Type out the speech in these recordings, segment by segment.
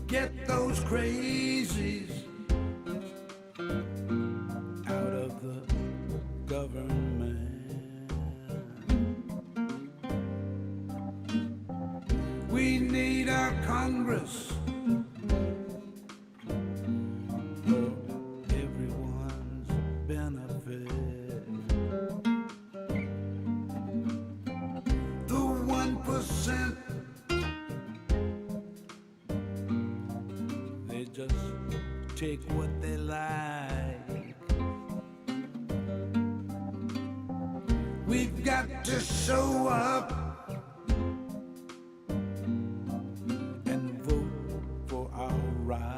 Get those crazies out of the government. We need our Congress for everyone's benefit. The 1%, they just take what they like. We've got to show up and vote for our rights.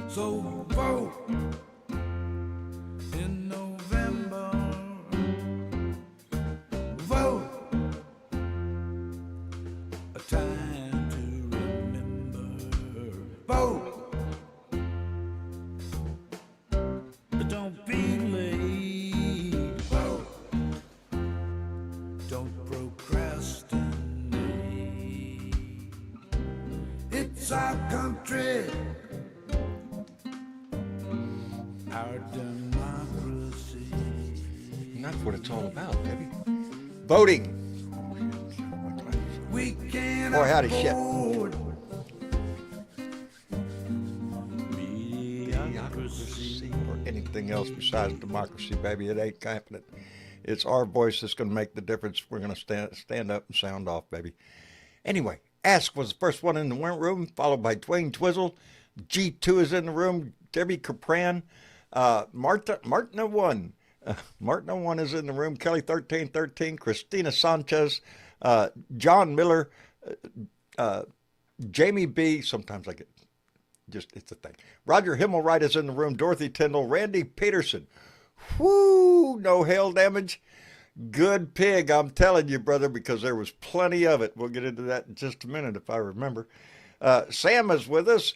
So vote in November. Vote, a time to remember. Vote, but don't be late. Vote, don't procrastinate. It's our country, our democracy. And that's what it's all about, baby. Voting. We can't Boy, howdy shit. afford mediocrity. Or anything else besides democracy, baby. It ain't happening. It's our voice that's going to make the difference. We're going to stand up and sound off, baby. Anyway, Ask was the first one in the room, followed by Dwayne Twizzle. G2 is in the room. Debbie Capran. Martin 1. Martin 1 is in the room. Kelly 1313. Christina Sanchez. John Miller. Jamie B. Sometimes I get it's a thing. Roger Himmelwright is in the room. Dorothy Tyndall. Randy Peterson. Whoo! No hail damage. Good pig, I'm telling you, brother, because there was plenty of it. We'll get into that in just a minute if I remember. Sam is with us.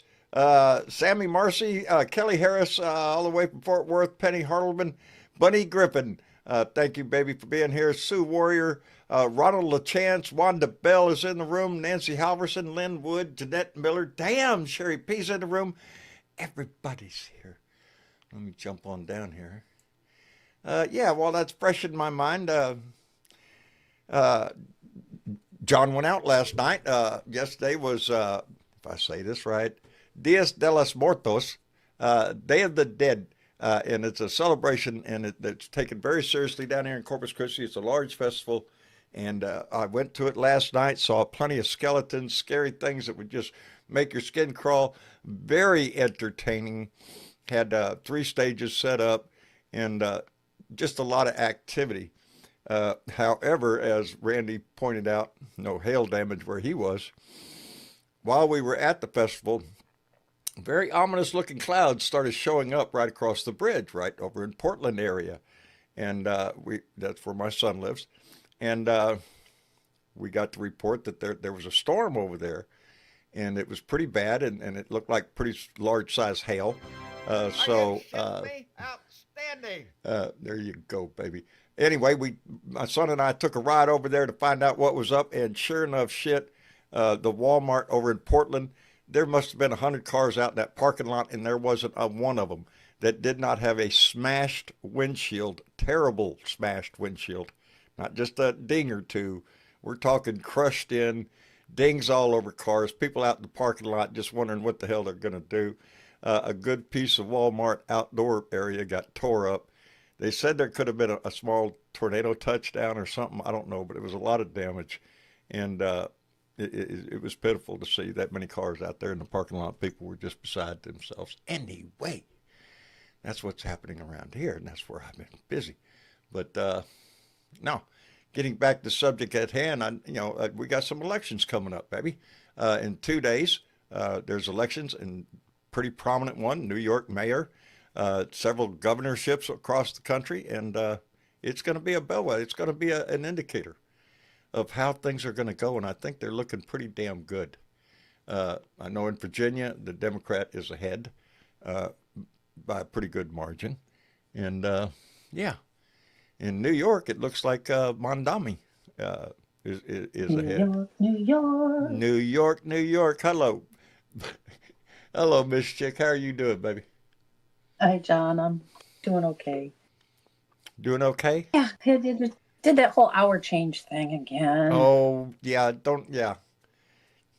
Sammy Marcy, Kelly Harris, all the way from Fort Worth, Penny Hartleman, Bunny Griffin. Thank you, baby, for being here. Sue Warrior, Ronald LaChance, Wanda Bell is in the room. Nancy Halverson, Lynn Wood, Jeanette Miller. Damn, Sherry P's in the room. Everybody's here. Let me jump on down here. Yeah, well, that's fresh in my mind. John went out last night. Yesterday was, if I say this right, Dias de los Muertos, Day of the Dead. And it's a celebration, and it's taken very seriously down here in Corpus Christi. It's a large festival, and I went to it last night, saw plenty of skeletons, scary things that would just make your skin crawl. Very entertaining. Had 3 stages set up, and just a lot of activity. However, as Randy pointed out, no hail damage where he was. While we were at the festival, very ominous looking clouds started showing up right across the bridge, right over in Portland area. And that's where my son lives. And we got to report that there was a storm over there, and it was pretty bad, and it looked like pretty large size hail. Outstanding. There you go, baby. Anyway, my son and I took a ride over there to find out what was up, and sure enough, the Walmart over in Portland, there must have been 100 cars out in that parking lot, and there wasn't one of them that did not have a smashed windshield, terrible smashed windshield, not just a ding or two. We're talking crushed in, dings all over cars, people out in the parking lot just wondering what the hell they're going to do. A good piece of Walmart outdoor area got tore up. They said there could have been a small tornado touchdown or something. I don't know, but it was a lot of damage. And it was pitiful to see that many cars out there in the parking lot. People were just beside themselves. Anyway, that's what's happening around here, and that's where I've been busy. But now, getting back to the subject at hand, we got some elections coming up, baby. In 2 days, there's elections, and pretty prominent one, New York mayor, several governorships across the country, and it's going to be a bellwether. It's going to be an indicator of how things are going to go, and I think they're looking pretty damn good. I know in Virginia, the Democrat is ahead by a pretty good margin, and yeah, In New York, it looks like Mondami uh, is New ahead. York, New York. New York, New York. Hello, hello, Miss Chick. How are you doing, baby? Hi, John. I'm doing okay. Doing okay? Yeah, did that whole hour change thing again. Oh yeah, don't yeah,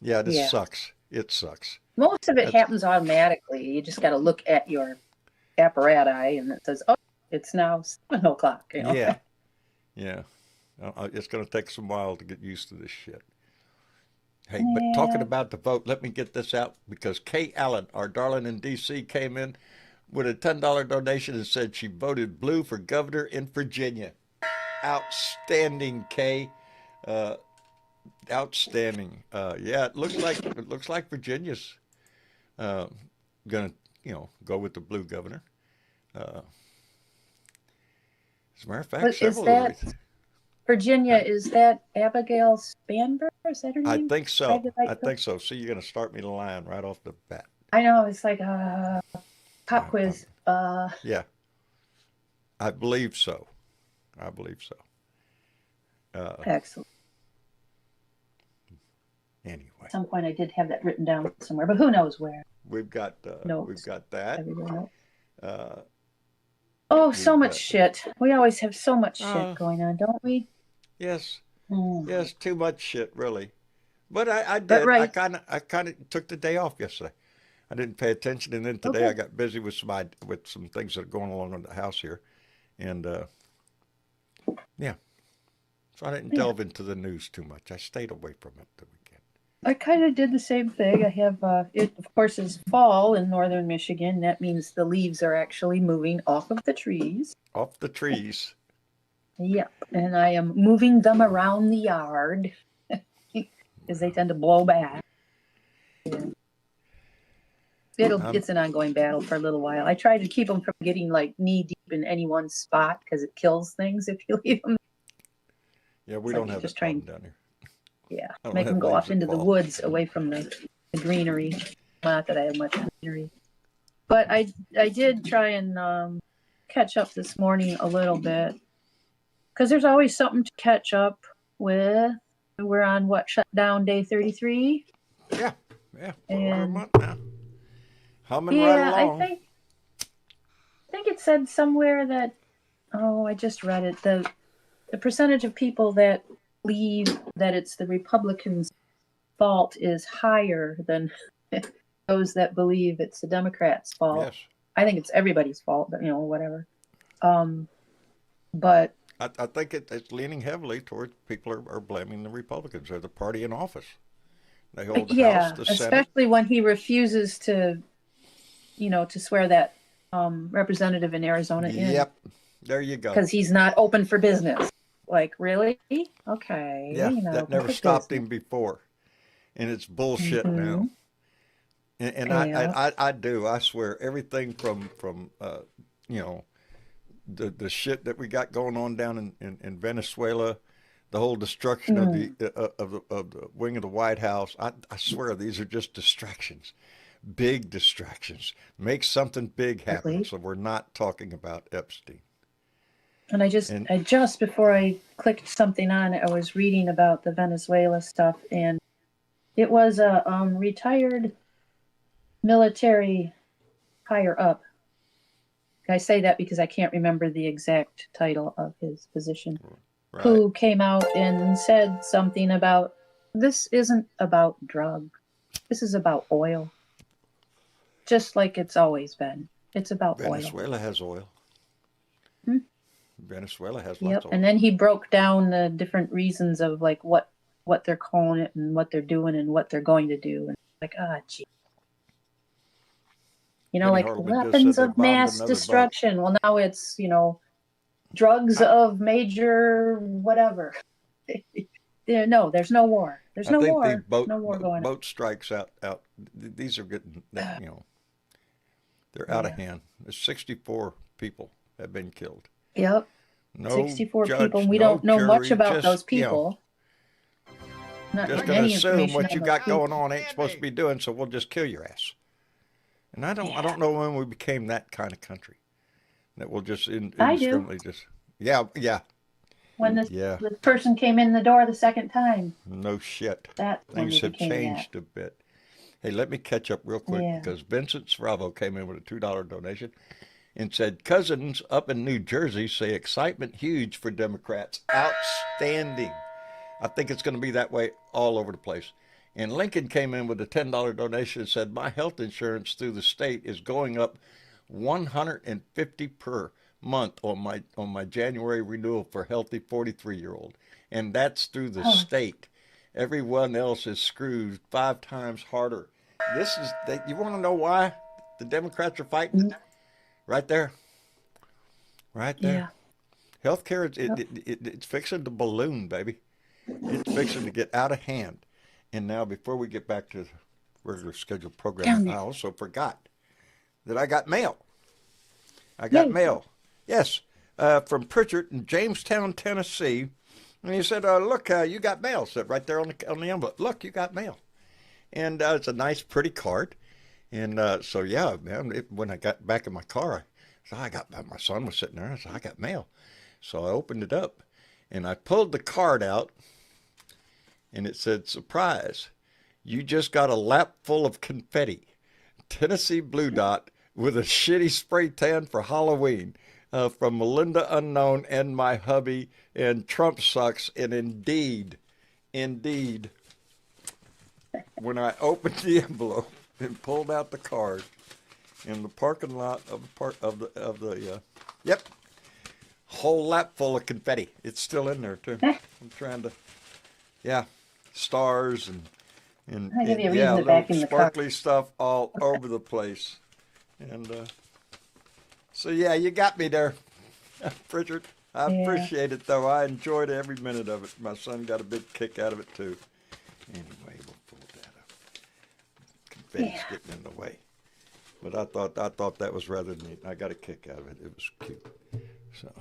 yeah. This Yeah. sucks. It sucks. Most of it That's happens automatically. You just got to look at your apparatus and it says, oh, it's now 7 o'clock. yeah, yeah. It's going to take some while to get used to this shit. Hey, but talking Yeah. about the vote, let me get this out because Kay Allen, our darling in D.C., came in with a $10 donation and said she voted blue for governor in Virginia. Outstanding, Kay. Uh, outstanding. Yeah, it looks like Virginia's uh, gonna go with the blue governor. Uh, as a matter of fact, But is several of that the Virginia? I, Is that Abigail Spanberger? Is that her I name? think Did I so. get right? I think so. See, you're gonna start me lying right off the bat. I know. It's like pop I, quiz. yeah, I believe so. I believe so. Uh, Excellent. anyway, At some point, I did have that written down somewhere, but who knows where? we've got we've Notes. got that. Everywhere else. Uh, Oh, so we've much got shit. We always have so much shit uh, going on, don't we? yes, Mm. yes, too much shit, really. But I But did. right. I kind of took the day off yesterday. I didn't pay attention, and then today I Okay. got busy with some things that are going along in the house here, and yeah, so I didn't Yeah. delve into the news too much. I stayed away from it the weekend. I kind of did the same thing. I have it, of course, is fall in northern Michigan. That means the leaves are actually moving off of the trees. Off the trees. Yep. And I am moving them around the yard because they tend to blow back. Yeah. Um, It's an ongoing battle for a little while. I try to keep them from getting like knee deep in any one spot because it kills things if you leave them. yeah, we It's don't like have just that trying, problem down here. yeah, I don't make them have go leaves off that into the fall. woods away from the greenery. Not that I have much greenery, but I did try and catch up this morning a little bit because there's always something to catch up with. We're on what, shutdown day 33, Yeah, yeah, a little over a and month now. Humming right yeah, I along. think it said somewhere that, oh, I just read it, the percentage of people that believe that it's the Republicans' fault is higher than those that believe it's the Democrats' fault. Yes, I think it's everybody's fault, but whatever. Um, but I think it's leaning heavily towards people are blaming the Republicans. They're the party in office. They hold the House, yeah, the Senate. especially when he refuses to swear that representative in Arizona in Yep, there you go. because he's not open for business. Like, really? Okay, Yeah, you're not that open never for stopped business. him before, and it's bullshit now. Mm-hmm. And Yeah. I do. I swear everything from you know the shit that we got going on down in Venezuela, the whole destruction of Mm. the wing of the White House. I swear these are just distractions, big distractions. Make something big happen. Exactly. So we're not talking about Epstein. And And I just before I clicked something on, I was reading about the Venezuela stuff, and it was a retired military higher up. I say that because I can't remember the exact title of his position, right, who came out and said something about this isn't about drugs. This is about oil, just like it's always been. It's about oil. Venezuela has oil. Hmm? Venezuela has lots Yep. of And oil. then he broke down the different reasons of like what they're calling it and what they're doing and what they're going to do. And like, gee. Penny Like Hartleman just said weapons they of bombed mass another boat. destruction. Well, now it's, drugs I, of major whatever. No, there's no war. There's I no think these war. There's no war going boat strikes out. These are getting that on. they're out of Yeah. hand. There's 64 people have been killed. Yep. No 64 people. judge, And we no don't know much jury. about those people. Not Just gonna any assume information what on you those got going people. on ain't supposed to be doing. So we'll just kill your ass. And I Yeah. don't know when we became that kind of country that will just I do. indiscriminately just Yeah, yeah, When yeah. this person came in the door the second time, No shit. that's when they Things have became that. changed a bit. Hey, let me catch up real quick Yeah. because Vincent Sravo came in with a $2 donation and said, Cousins up in New Jersey say excitement huge for Democrats. Outstanding. I think it's going to be that way all over the place. And Lincoln came in with a $10 donation and said, my health insurance through the state is going up 150 per month on my January renewal for healthy 43-year-old. And that's through the Oh, state. Everyone else is screwed 5 times harder. You want to know why the Democrats are fighting? mm, Right there. Right there. yeah. Healthcare, Yep. it's fixing to balloon, baby. It's fixing to get out of hand. And now, before we get back to the regular scheduled programming, Damn I it. also forgot that I got mail. I got Yay. mail. Yes, from Pritchard in Jamestown, Tennessee. And he said, look, you got mail. Said right there on the envelope. Look, you got mail. And it's a nice, pretty card. And so, yeah, man, when I got back in my car, my son was sitting there. I said, I got mail. So I opened it up and I pulled the card out and it said, surprise, you just got a lap full of confetti. Tennessee Blue Dot with a shitty spray tan for Halloween from Melinda Unknown and my hubby and Trump sucks. And indeed, when I opened the envelope and pulled out the card in the parking lot yep, whole lap full of confetti. It's still in there too. I'm trying to, yeah, stars I'll give you a yeah, reason to little back in the car. sparkly stuff all over the place. And so yeah, you got me there, Pritchard. I Yeah. appreciate it though. I enjoyed every minute of it. My son got a big kick out of it too. Anyway, we'll pull that up. Confetti's Yeah. getting in the way. But I thought that was rather neat. I got a kick out of it. It was cute. So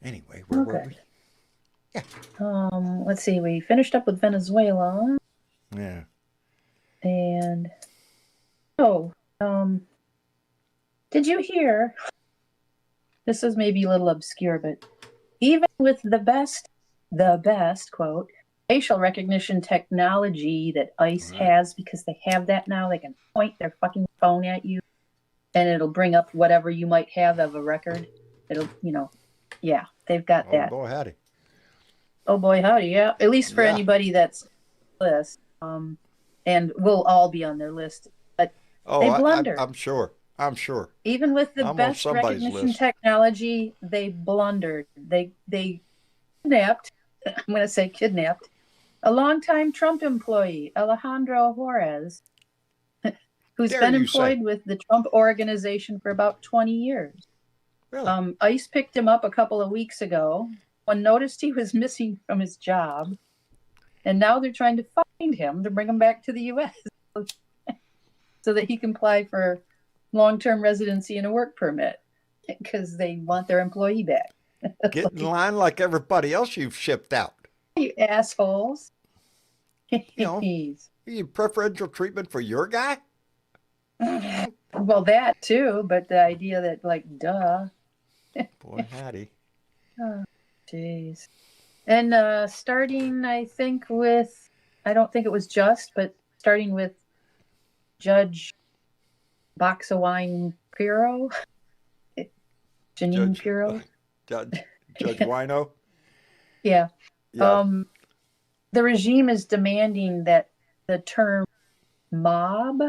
anyway, where were we? Okay. Yeah. Let's see. We finished up with Venezuela, Yeah. and oh, did you hear? This is maybe a little obscure, but even with the best quote facial recognition technology that ICE Right. has, because they have that now, they can point their fucking phone at you, and it'll bring up whatever you might have of a record. It'll, yeah, they've got Oh that. boy, howdy. Oh boy, howdy, yeah. At least for Yeah. anybody that's on the list, and we'll all be on their list. But Oh, they blunder. I'm sure. I'm sure. Even with the I'm on best somebody's recognition list. technology, they blundered. They kidnapped. I'm going to say kidnapped a longtime Trump employee, Alejandro Juarez, who's Dare been you say? employed with the Trump organization for about 20 years. Really? ICE picked him up a couple of weeks ago when noticed he was missing from his job, and now they're trying to find him to bring him back to the U.S. so that he can apply for long-term residency and a work permit because they want their employee back. Get in line like everybody else you've shipped out. You assholes. You know, you preferential treatment for your guy? Well, that too, but the idea that, like, duh. Boy, howdy. Oh, jeez. And starting, I think, with, I don't think it was just, but starting with Judge Boxawine Pirro, Janine Pirro. Judge Wino? Yeah. Yeah. The regime is demanding that the term mob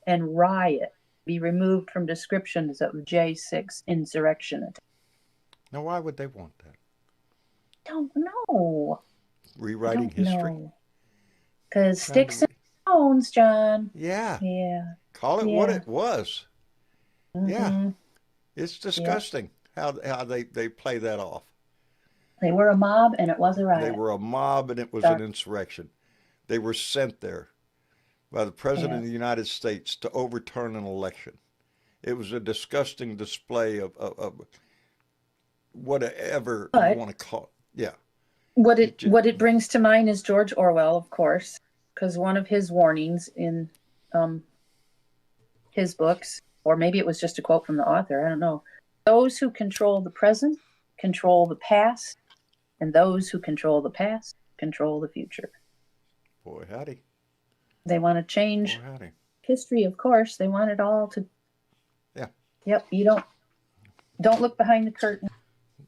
and riot be removed from descriptions of J6 insurrection attack. Now, why would they want that? Don't know. Rewriting history? Because sticks and stones, John. Yeah. Yeah. Call it what Yeah. it was. Yeah. It's disgusting how they play that off. They were a mob and it was a riot. They were a mob and it was an insurrection. They were sent there by the President of the United States to overturn an election. It was a disgusting display of whatever you want to call it. Yeah. What it brings to mind is George Orwell, of course, because one of his warnings in his books, or maybe it was just a quote from the author, I don't know, Those who control the present control the past, and those who control the past control the future. Boy, howdy. They want to change Boy, howdy. history, of course. They want it all to. Yeah. Yep. You don't look behind the curtain.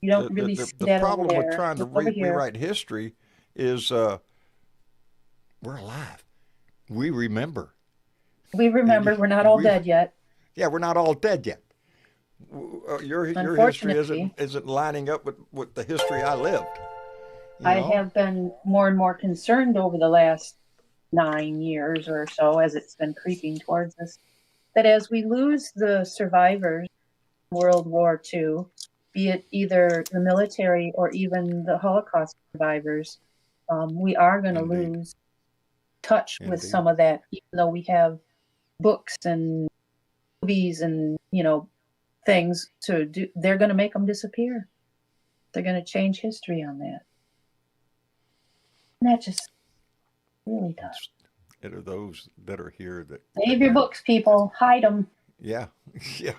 You don't really see The that problem over with there. trying to Look over here. rewrite history is we're alive. We remember. We remember we're not all dead yet. Yeah, we're not all dead yet. Your history isn't lining up with the history I lived. I have been more and more concerned over the last 9 years or so, as it's been creeping towards us, that as we lose the survivors of World War II, be it either the military or even the Holocaust survivors, we are going to lose touch with some of that, even though we have books and movies and things to do. They're going to make them disappear. They're going to change history on that. And that just really does. It are those that are here that Save your books, people. Hide them. Yeah, yeah,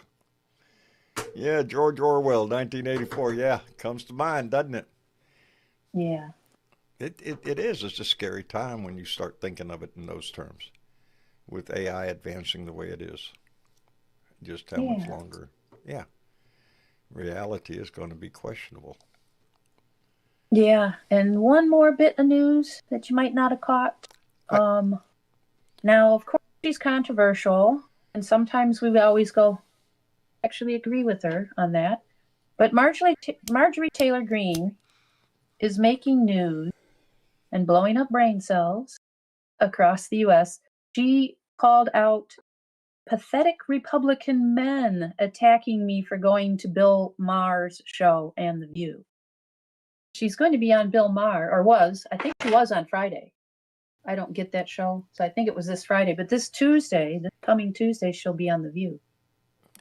yeah. George Orwell, 1984. Yeah, comes to mind, doesn't it? Yeah. It is. It's a scary time when you start thinking of it in those terms, with AI advancing the way it is. Just how much longer? Yeah, reality is going to be questionable. Yeah, and one more bit of news that you might not have caught. Now, of course, she's controversial, and sometimes we always actually agree with her on that. But Marjorie Taylor Greene is making news and blowing up brain cells across the U.S. She called out pathetic Republican men attacking me for going to Bill Maher's show and The View. She's going to be on Bill Maher, or was. I think she was on Friday. I don't get that show, so I think it was this Friday. But this coming Tuesday, she'll be on The View.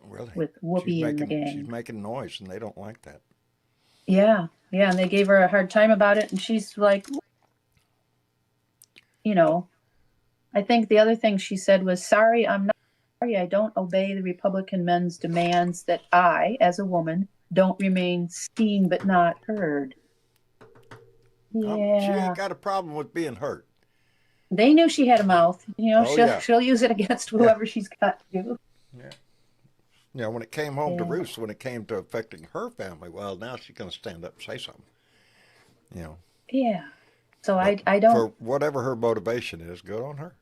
Really? With Whoopi and the gang. She's making noise, and they don't like that. Yeah, and they gave her a hard time about it, and she's like, I think the other thing she said was, sorry, I'm not sorry, I don't obey the Republican men's demands that I, as a woman, don't remain seen but not heard. Yeah. She ain't got a problem with being hurt. They knew she had a mouth. She'll use it against whoever she's got to. Yeah. When it came home to roost, when it came to affecting her family, well, now she's going to stand up and say something. Yeah. So but I don't. For whatever her motivation is, good on her.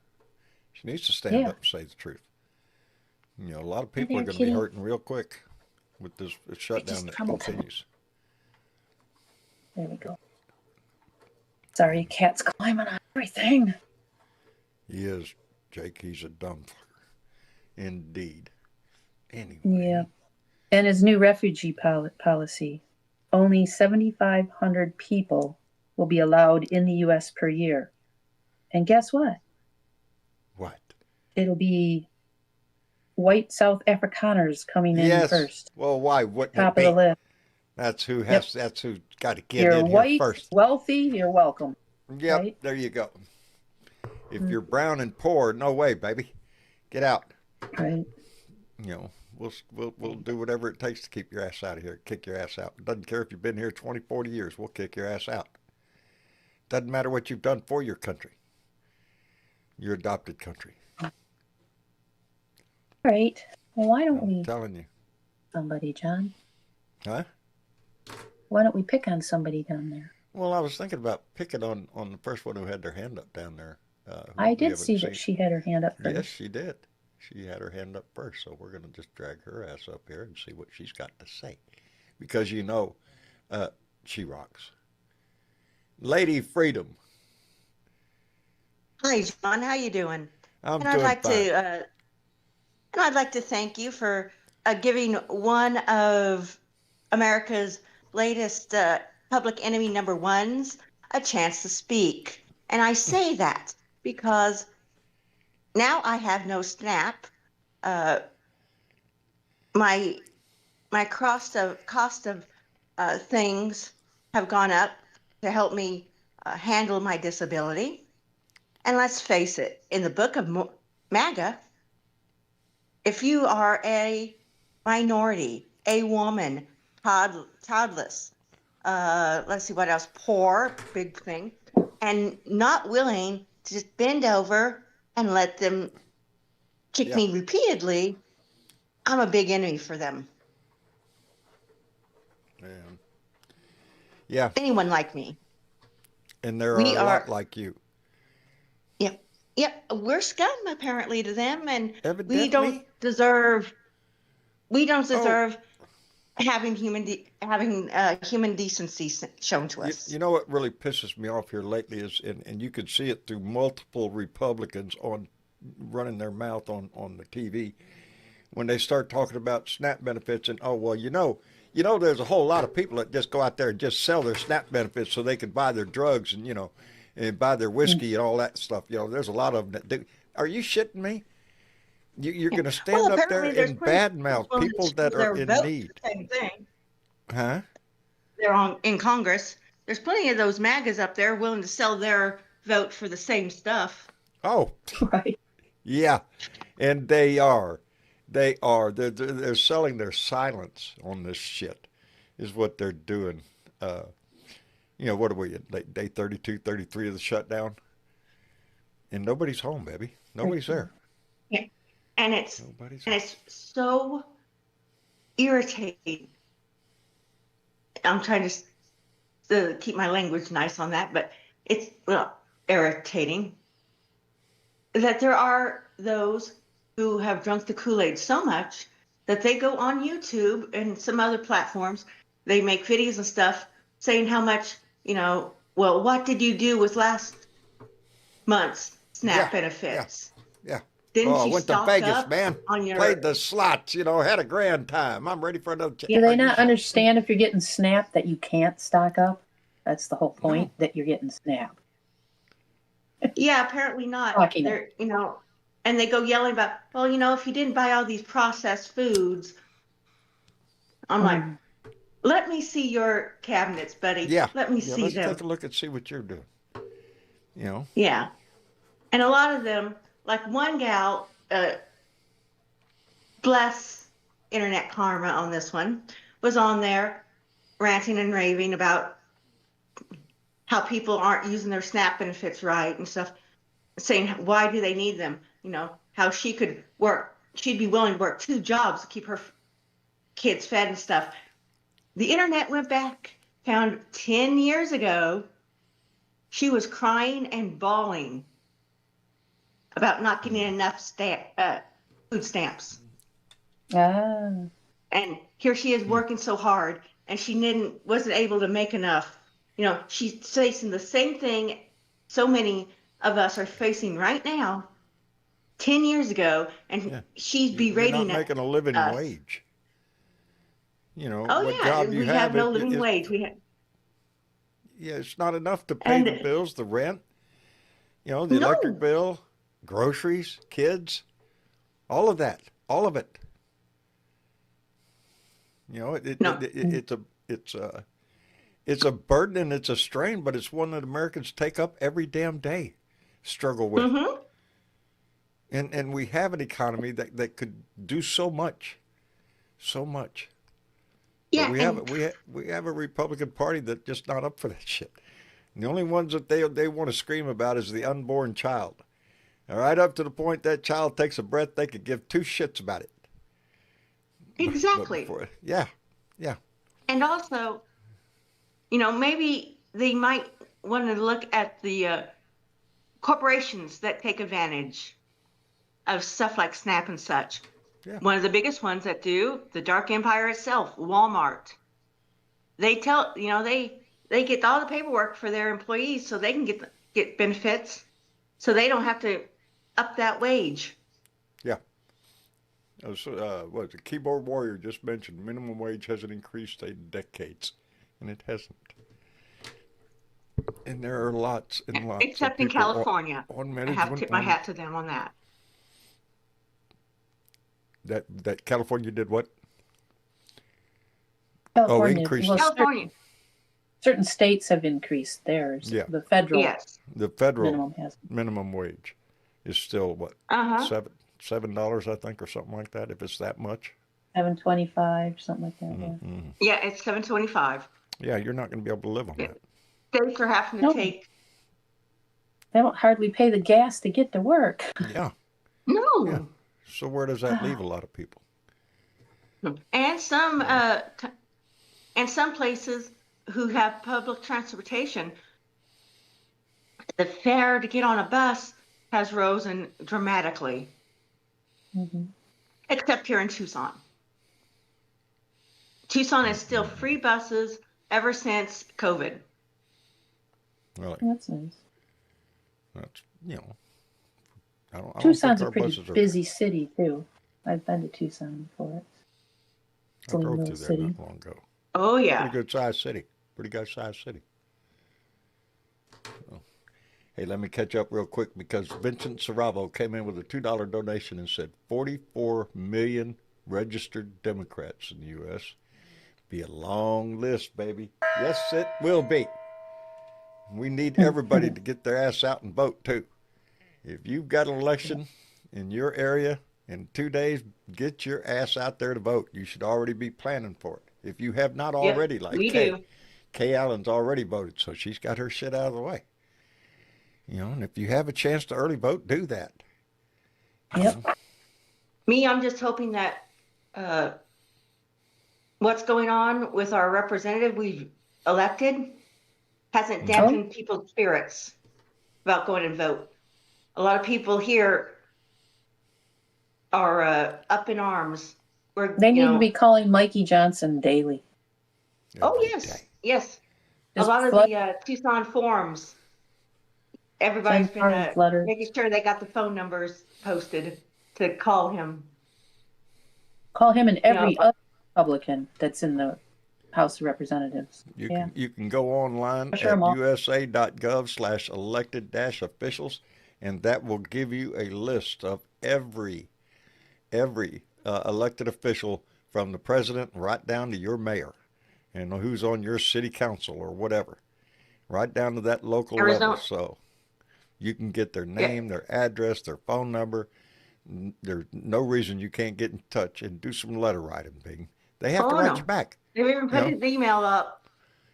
She needs to stand up and say the truth. A lot of people are going to be hurting real quick with this shutdown that continues. There we go. Sorry, cat's climbing on everything. He is, Jake. He's a dumb fucker. Indeed. Anyway. Yeah. And his new refugee policy. Only 7,500 people will be allowed in the U.S. per year. And guess what? What? It'll be white South Afrikaners coming in first. Well, why? What? Top of the list. That's who has. Yep. That's who's got to get in here first. Wealthy, you're welcome. Yep. Right? There you go. If you're brown and poor, no way, baby. Get out. Right. We'll do whatever it takes to keep your ass out of here. Kick your ass out. Doesn't care if you've been here 20, 40 years. We'll kick your ass out. Doesn't matter what you've done for your country. Your adopted country. Right. Well, why don't we? I'm telling you. Somebody, John. Huh? Why don't we pick on somebody down there? Well, I was thinking about picking on the first one who had their hand up down there. I did see that she had her hand up first. Yes, she did. She had her hand up first, so we're going to just drag her ass up here and see what she's got to say. Because she rocks. Lady Freedom. Hi, John. How you doing? I'm doing fine. I'd like to thank you for giving one of America's latest public enemy number ones a chance to speak. And I say that because now I have no snap. My cost of things have gone up to help me handle my disability. And let's face it, in the book of MAGA, if you are a minority, a woman, childless, let's see what else, poor, big thing, and not willing to just bend over and let them kick Yeah. me repeatedly, I'm a big enemy for them. And yeah, Anyone like me. and there are We a lot are, like you. yep, yep, we're scum apparently to them, and we don't Evidently. deserve, we don't Oh, deserve having human decency shown to us. you know what really pisses me off here lately is, and you could see it through multiple Republicans on running their mouth on the TV when they start talking about SNAP benefits and oh well there's a whole lot of people that just go out there and just sell their SNAP benefits so they can buy their drugs and buy their whiskey and all that stuff. There's a lot of them that do. Are you shitting me? You're Yeah. going to Well, stand up there apparently there's and plenty of people badmouth willing to people sell that are their in vote need, for the same thing. huh? They're on in Congress. There's plenty of those MAGAs up there willing to sell their vote for the same stuff. Oh, Right. yeah, and they are. They are. They're selling their silence on this shit, is what they're doing. Uh, what are we at? Day 32, 33 of the shutdown? And nobody's home, baby. Nobody's there. Yeah. And it's Nobody's and home. it's so irritating. I'm trying to keep my language nice on that, but it's irritating that there are those who have drunk the Kool-Aid so much that they go on YouTube and some other platforms. They make videos and stuff saying how much, well, what did you do with last month's SNAP Yeah, benefits? yeah. Didn't Oh, I you went to stock Vegas, up man. on your? Played the slots, had a grand time. I'm ready for another. Do they not understand if you're getting SNAP that you can't stock up? That's the whole point, No. that you're getting SNAP. Yeah, apparently not. Talking They're, and they go yelling about, well, if you didn't buy all these processed foods, I'm like, let me see your cabinets, buddy. Yeah. Let me Yeah, see let's them. take a look and see what you're doing. Yeah. And a lot of them, like one gal, bless internet karma on this one, was on there ranting and raving about how people aren't using their SNAP benefits right and stuff, saying why do they need them? How she could work, she'd be willing to work 2 jobs to keep her kids fed and stuff. The internet went back, found 10 years ago, she was crying and bawling about not getting enough food stamps. Ah. And here she is working so hard, and she wasn't able to make enough. She's facing the same thing so many of us are facing right now, 10 years ago, and she's You're berating not making a living us. wage. Oh what yeah, job you we have no it- living it- wage. Yeah, it's not enough to pay the And bills, the rent, the electric no, bill, groceries, kids, all of that, all of it. no. It's a burden and it's a strain, but it's one that Americans take up every damn day, struggle with. Mm-hmm. And we have an economy that could do so much, so much. Yeah, But we have a Republican Party that's just not up for that shit. And the only ones that they want to scream about is the unborn child. All right, up to the point that child takes a breath, they could give 2 shits about it. exactly. Yeah. And also, maybe they might want to look at the corporations that take advantage of stuff like SNAP and such. Yeah. One of the biggest ones that do, the dark empire itself, Walmart. They they get all the paperwork for their employees so they can get benefits, so they don't have to up that wage. Yeah. The keyboard warrior just mentioned minimum wage hasn't increased in decades, and it hasn't. And there are lots and lots Except of in people California. on I have to management. tip my hat to them on that. That California did what? California, increased well, it. California, certain states have increased theirs. Yeah. The federal yes. The federal minimum has. minimum wage is still what? Uh-huh. $7, I think, or something like that. If it's that much. 725, something like that. Yeah. Mm-hmm. Yeah, it's 725. Yeah, you're not going to be able to live on Yeah. that. States are having to No. take. They don't hardly pay the gas to get to work. Yeah. No. Yeah. So where does that leave a lot of people? And some places who have public transportation, the fare to get on a bus has risen dramatically, Mm-hmm. except here in Tucson. Tucson is still free buses ever since COVID. Really? That's nice. That's, you know, I don't Tucson's think a our pretty buses are. busy city too. I've been to Tucson before. It's I a drove little through there city. not long ago. Oh, yeah. Pretty good sized city. Pretty good sized city. Oh. Hey, let me catch up real quick because Vincent Saravo came in with a $2 donation and said 44 million registered Democrats in the U.S. Be a long list, baby. Yes, it will be. We need everybody to get their ass out and vote, too. If you've got an election in your area in 2 days, get your ass out there to vote. You should already be planning for it. If you have not already, Yep, like we Kay. do. Kay Allen's already voted, so she's got her shit out of the way. You know, and if you have a chance to early vote, do that. Yep. Me, I'm just hoping that what's going on with our representative we've elected hasn't dampened people's spirits about going and vote. A lot of people here are up in arms. They need to be calling Mikey Johnson daily. Oh, Every yes, day. yes. Just a lot of flood- the Tucson forums, everybody's Send been hard letters. making sure they got the phone numbers posted to call him. Call him and every Yeah. other Republican that's in the House of Representatives. You can go online Sure, at Mom. usa.gov/elected-officials, and that will give you a list of every elected official from the president right down to your mayor, and who's on your city council or whatever, right down to that local level. So you can get their name, their address, their phone number. There's no reason you can't get in touch and do some letter writing, Bing. They have to write you back. They've even put his email up.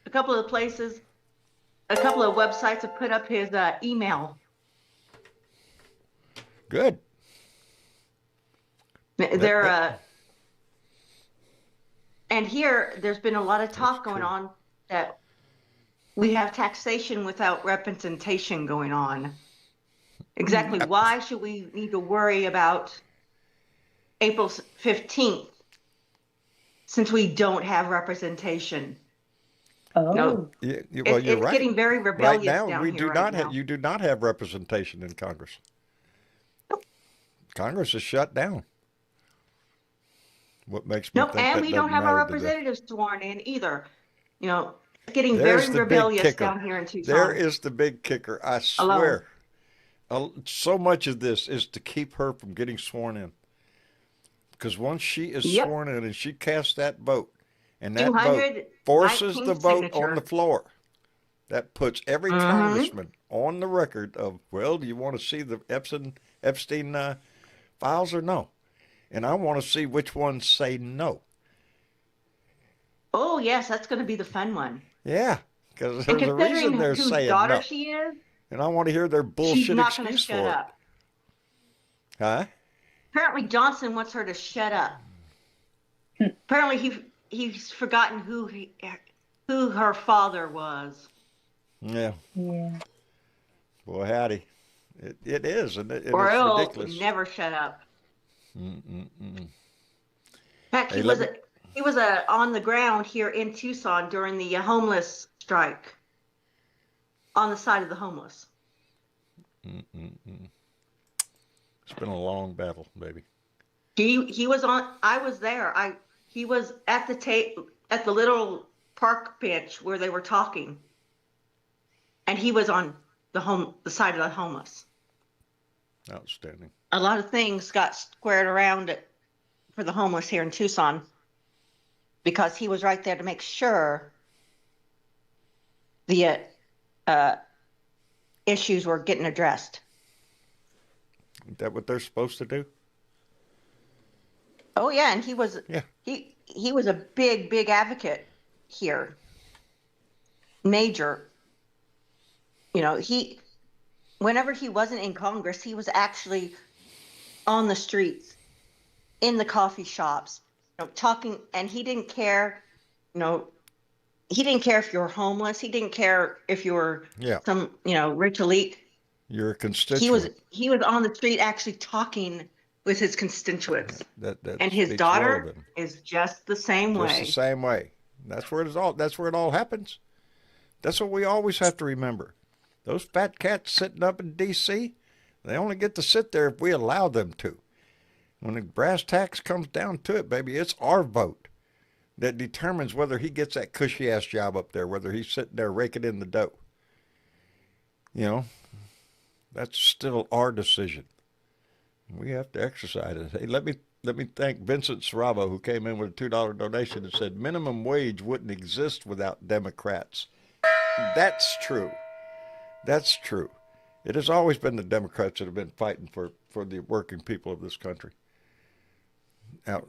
A couple of places, a couple of websites have put up his email. Good. And here, there's been a lot of talk going on that we have taxation without representation going on. Exactly. Why should we need to worry about April 15th since we don't have representation? Oh. No. Yeah, well, you're it's right. getting very rebellious Right now, down we here do right not now. have. You do not have representation in Congress. Congress is shut down. What makes me Nope, think and that we don't doesn't have our matter to the- representatives sworn in either. You know, it's getting There's very the big rebellious kicker. down here in Tucson. There is the big kicker. I swear. So much of this is to keep her from getting sworn in. Because once she is sworn in and she casts that vote, and that vote forces the vote on the floor, that puts every congressman on the record of, well, do you want to see the Epstein files or no? And I want to see which ones say no. Oh, yes, that's going to be the fun one. Yeah, because there's a reason they're whose saying daughter no. she is, And I want to hear their bullshit she's not going to excuse shut for up. it. Huh? Apparently, Johnson wants her to shut up. Apparently, he's forgotten who her father was. Yeah. Yeah. Boy, howdy. It is, and it's Or else ridiculous. never shut up. Mm-mm-mm. In fact, Hey, he was on the ground here in Tucson during the homeless strike, on the side of the homeless. Mm-mm-mm. It's been a long battle, baby. He was on. I was there. He was at the little park bench where they were talking, and he was on the side of the homeless. Outstanding. A lot of things got squared around it for the homeless here in Tucson because he was right there to make sure the issues were getting addressed. Is that what they're supposed to do? Oh yeah, and he was Yeah. he was a big advocate here. Major. You know, he whenever he wasn't in Congress, he was actually on the streets, in the coffee shops, talking, and he didn't care, you know, he didn't care if you were homeless. He didn't care if you were Yeah. some, rich elite. You're a He was constituent. he was on the street actually talking with his constituents. That And his speaks well of daughter him. is just the same Just the way. same way. That's where it all happens. That's what we always have to remember. Those fat cats sitting up in DC, they only get to sit there if we allow them to. When the brass tacks comes down to it, baby, it's our vote that determines whether he gets that cushy ass job up there, whether he's sitting there raking in the dough. You know, that's still our decision. We have to exercise it. Hey, let me thank Vincent Saravo, who came in with a $2 donation and said minimum wage wouldn't exist without Democrats. That's true. That's true. It has always been the Democrats that have been fighting for the working people of this country. Now,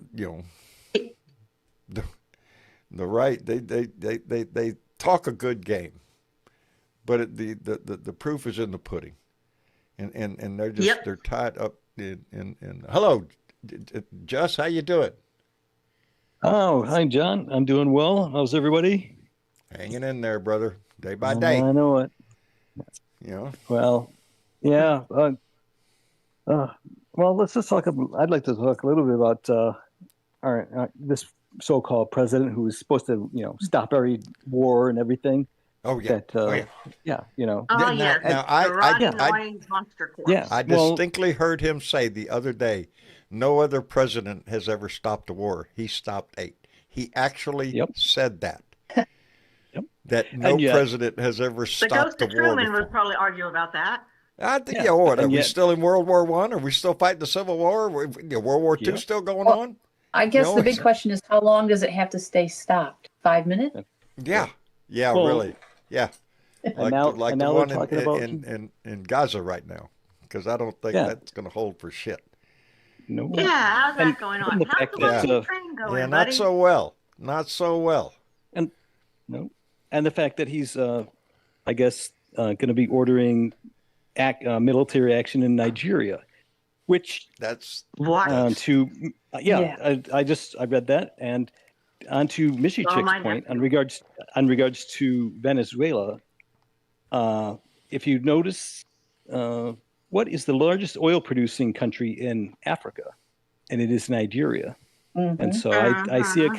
the right, they talk a good game, but the proof is in the pudding, and they're just Yep. they're tied up in hello, Jess, how you doing? Oh, hi, John. I'm doing well. How's everybody? Hanging in there, brother, day by day. I know it. Well, yeah. Well, let's just talk about. I'd like to talk a little bit about this so-called president who was supposed to, stop every war and everything. Oh yeah. That, oh yeah. Yeah, Oh Now- yes, now, the I- rotten, I- annoying monster corpse. Yeah. I Well- distinctly heard him say the other day, no other president has ever stopped a war. He stopped 8. He actually Yep. said that. Yep. That no And yet- president has ever The stopped ghost a of war Truman before. would probably argue about that. I think, Yeah, what? Are and we yet- still in World War I? Are we still fighting the Civil War? World War II Yep. still going Well, on? I guess No, the big it's- question is, how long does it have to stay stopped? 5 minutes? Yeah. Yeah, Well, really. Yeah. And now, Like and the now one they're talking about in Gaza right now. Because I don't think Yeah. that's going to hold for shit. no. Yeah, how's that And- going and on? the How's fact the that, Ukraine going, Yeah, buddy? not so well. Not so well. No, and the fact that he's, I guess, going to be ordering military action in Nigeria, which That's What? I read that, and on to Missy Oh, Chick's my point nephew. on regards to Venezuela. If you notice, what is the largest oil producing country in Africa? And it is Nigeria. Mhm. And so I see a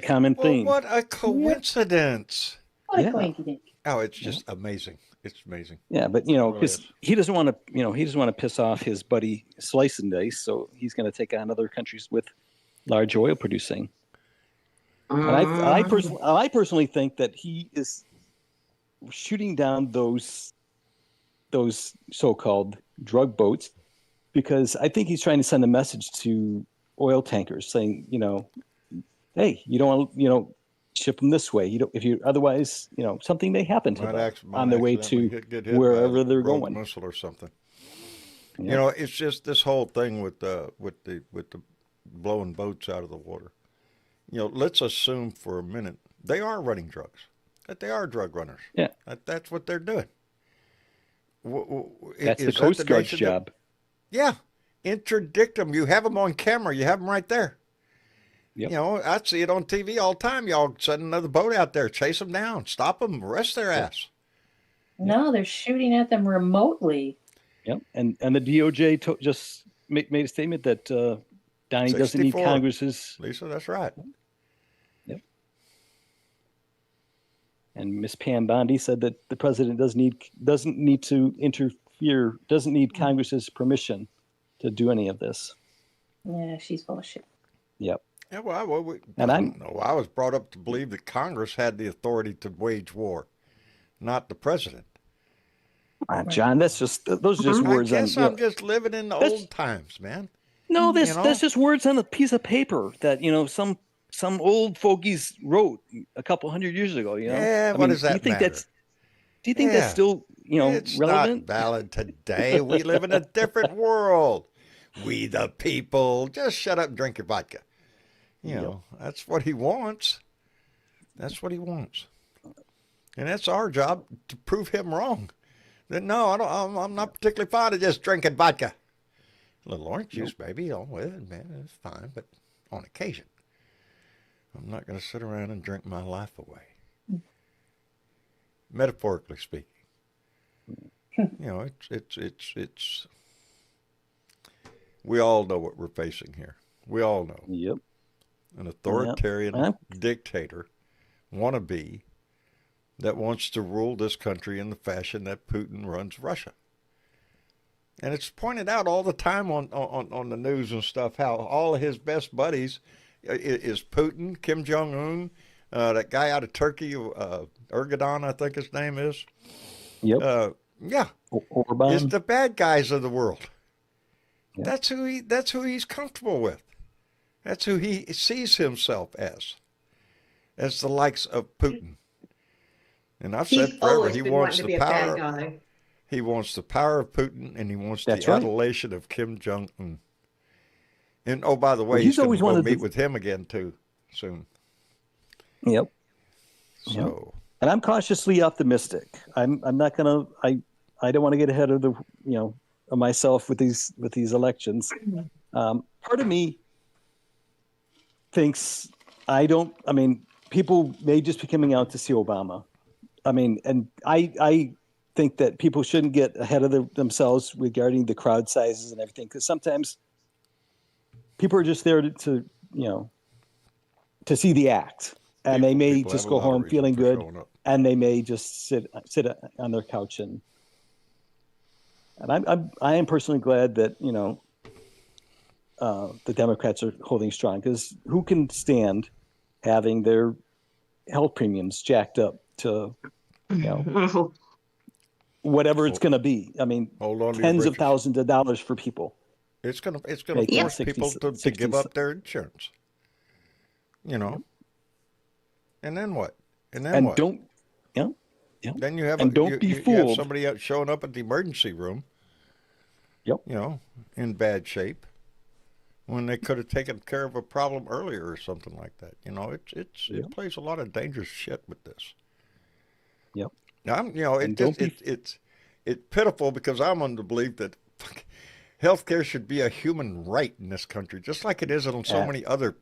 common well, theme. what a coincidence. What a Yeah. coincidence. Oh, it's just amazing. It's amazing. Yeah, but really because is. he doesn't want to piss off his buddy Slice and Dice, so he's going to take on other countries with large oil producing. And I personally think that he is shooting down those so-called drug boats because I think he's trying to send a message to oil tankers saying, hey, you don't want ship them this way. You don't, if you otherwise, something may happen to them on their way to get hit by wherever a they're rogue going. missile or something. Yeah. It's just this whole thing with the blowing boats out of the water. Let's assume for a minute they are running drugs, that they are drug runners. Yeah. That's what they're doing. That's the Is Coast that Guard's nation that- job. Yeah, interdict them. You have them on camera. You have them right there. Yep. I see it on TV all the time. Y'all send another boat out there, chase them down, stop them, arrest their ass. No, they're shooting at them remotely. Yep. And the DOJ just made a statement that Donnie doesn't need 64. Congress's. Lisa, that's right. Yep. And Miss Pam Bondi said that the president doesn't need to interfere, doesn't need Congress's permission to do any of this. Yeah, she's full of shit. Yep. Yeah, well, And I I'm- don't know. I was brought up to believe that Congress had the authority to wage war, not the president. John, those are just I words guess on. I'm just living in the That's- old times, man. No, you know? that's just words on a piece of paper that some old fogies wrote a couple hundred years ago. Yeah, what does that do you think matter? Do you think Yeah. that's still It's relevant? not valid today. We live in a different world. We the people. Just shut up and drink your vodka. You know, that's what he wants. That's what he wants. And that's our job to prove him wrong. That no, I'm not particularly fond of just drinking vodka. A little orange juice, maybe, on with it, man, it's fine, but on occasion. I'm not going to sit around and drink my life away. Metaphorically speaking. You know, it's we all know what we're facing here. We all know. Yep. An authoritarian dictator, wannabe, that wants to rule this country in the fashion that Putin runs Russia. And it's pointed out all the time on the news and stuff how all of his best buddies is Putin, Kim Jong-un, that guy out of Turkey, Erdogan, I think his name is. Yep. Yeah. Orban. It's the bad guys of the world. Yep. That's who he's comfortable with. That's who he sees himself as the likes of Putin. And I've said forever, he wants the power. He wants the power of Putin, and he wants the adulation of Kim Jong-un. And oh, by the way, he's going to go meet with him again too soon. Yep. So, and I'm cautiously optimistic. I'm not gonna. I don't want to get ahead of of myself with these elections. Part of me thinks people may just be coming out to see Obama. And I think that people shouldn't get ahead of themselves regarding the crowd sizes and everything, because sometimes people are just there to see the act, and they may just go home feeling good, and they may just sit on their couch and I am personally glad that the Democrats are holding strong, because who can stand having their health premiums jacked up to whatever it's going to be? Tens of thousands of dollars for people. It's going to force people to give up their insurance. And then what? Then what? Then you have you have somebody else showing up at the emergency room. In bad shape, when they could have taken care of a problem earlier or something like that. It plays a lot of dangerous shit with this. Yep. Now, it's pitiful, because I'm under the belief that healthcare should be a human right in this country, just like it is in so many other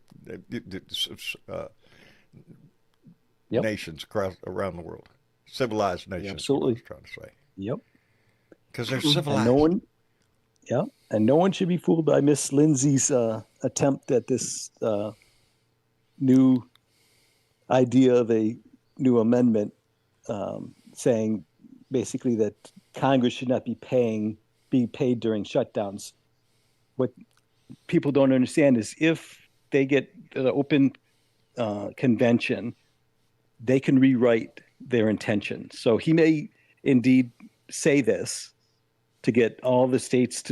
nations around the world, civilized nations. Absolutely. I was trying to say. Yep. Because they're civilized. And no one should be fooled by Miss Lindsay's attempt at this new idea of a new amendment, saying basically that Congress should not be paid during shutdowns. What people don't understand is if they get the open convention, they can rewrite their intention. So he may indeed say this to get all the states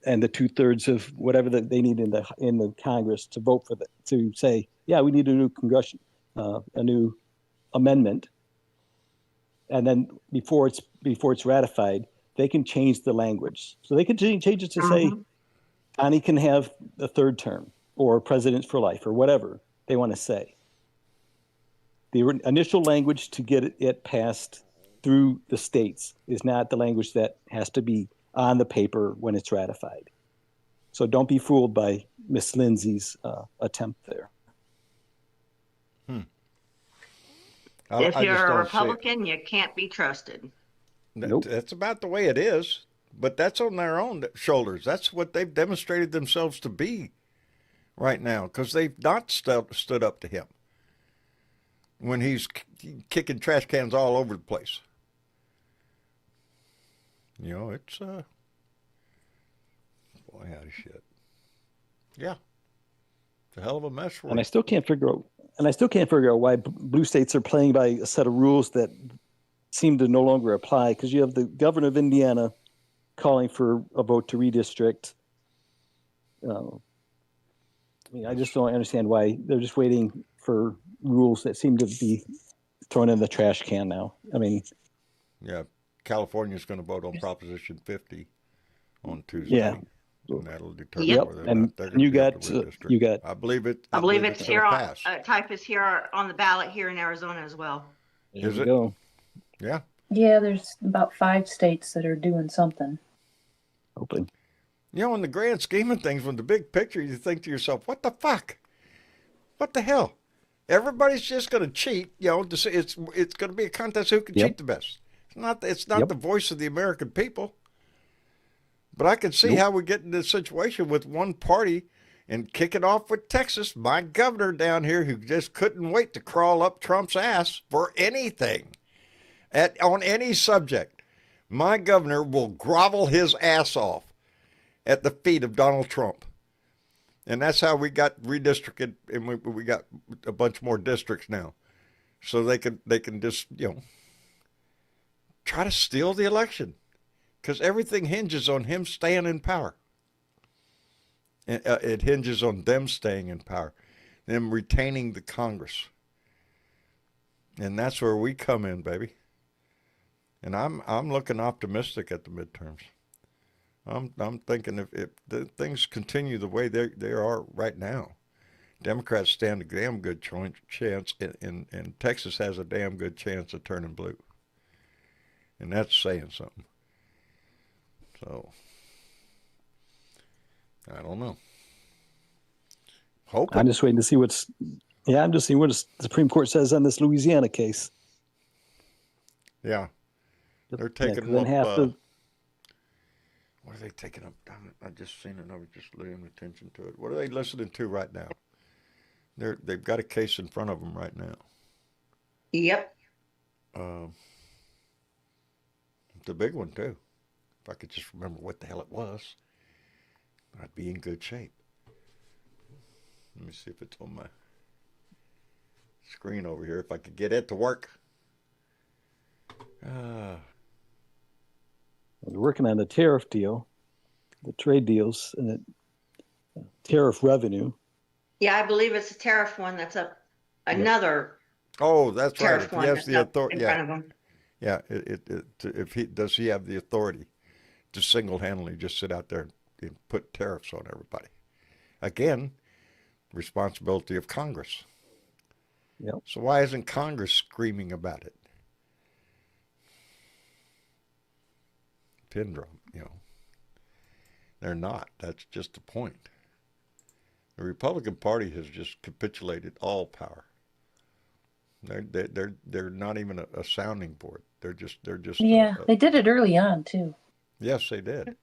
and the 2/3 of whatever that they need in the Congress to vote for to say, yeah, we need a new a new amendment. And then before it's ratified, they can change the language. So they can change it to say, Donnie can have a third term, or president for life, or whatever they want to say. The initial language to get it passed through the states is not the language that has to be on the paper when it's ratified. So don't be fooled by Miss Lindsay's attempt there. If you're a Republican, you can't be trusted. Nope. That's about the way it is, but that's on their own shoulders. That's what they've demonstrated themselves to be right now, because they've not stood up to him when he's kicking trash cans all over the place. It's boy, howdy shit. Yeah, it's a hell of a mess for and I still can't figure out why blue states are playing by a set of rules that seem to no longer apply, because you have the governor of Indiana calling for a vote to redistrict. I just don't understand why they're just waiting for rules that seem to be thrown in the trash can now. Yeah, California's going to vote on Proposition 50 on Tuesday. Yeah. And that'll determine Yep. whether or And not they're going you to be able got to redistrict. you got I believe it. I believe it's here gonna on pass. type is here on the ballot here in Arizona as well. there Is we it? go. Yeah. Yeah, there's about 5 states that are doing something. Hoping. You know, in the grand scheme of things, when the big picture, you think to yourself, what the fuck? What the hell? Everybody's just going to cheat. You know, it's going to be a contest who can Yep. cheat the best. It's not Yep. the voice of the American people. But I can see Nope. how we get in this situation with one party and kick it off with Texas, my governor down here who just couldn't wait to crawl up Trump's ass for anything on any subject. My governor will grovel his ass off at the feet of Donald Trump. And that's how we got redistricted, and we got a bunch more districts now. So they can just, try to steal the election. Because everything hinges on him staying in power. It hinges on them staying in power, them retaining the Congress. And that's where we come in, baby. And I'm looking optimistic at the midterms. I'm thinking if the things continue the way they are right now, Democrats stand a damn good chance, and Texas has a damn good chance of turning blue. And that's saying something. So, I don't know. Hoping. I'm just waiting to see I'm just seeing what the Supreme Court says on this Louisiana case. Yeah. They're taking 'cause then half the what are they taking up? I just seen it. I was just laying attention to it. What are they listening to right now? They've got a case in front of them right now. Yep. It's a big one too. If I could just remember what the hell it was, I'd be in good shape. Let me see if it's on my screen over here. If I could get it to work. We're working on the tariff deal, the trade deals, and the tariff revenue. Yeah, I believe it's a tariff one that's up. Another Oh, that's right. tariff If he one has that's the up authority, in yeah, front of him. yeah. Does he have the authority to single-handedly just sit out there and put tariffs on everybody? Again, responsibility of Congress. Yep. So why isn't Congress screaming about it? Pin drop, They're not. That's just the point. The Republican Party has just capitulated all power. They're not even a sounding board. They're just. Yeah, they did it early on too. Yes, they did. I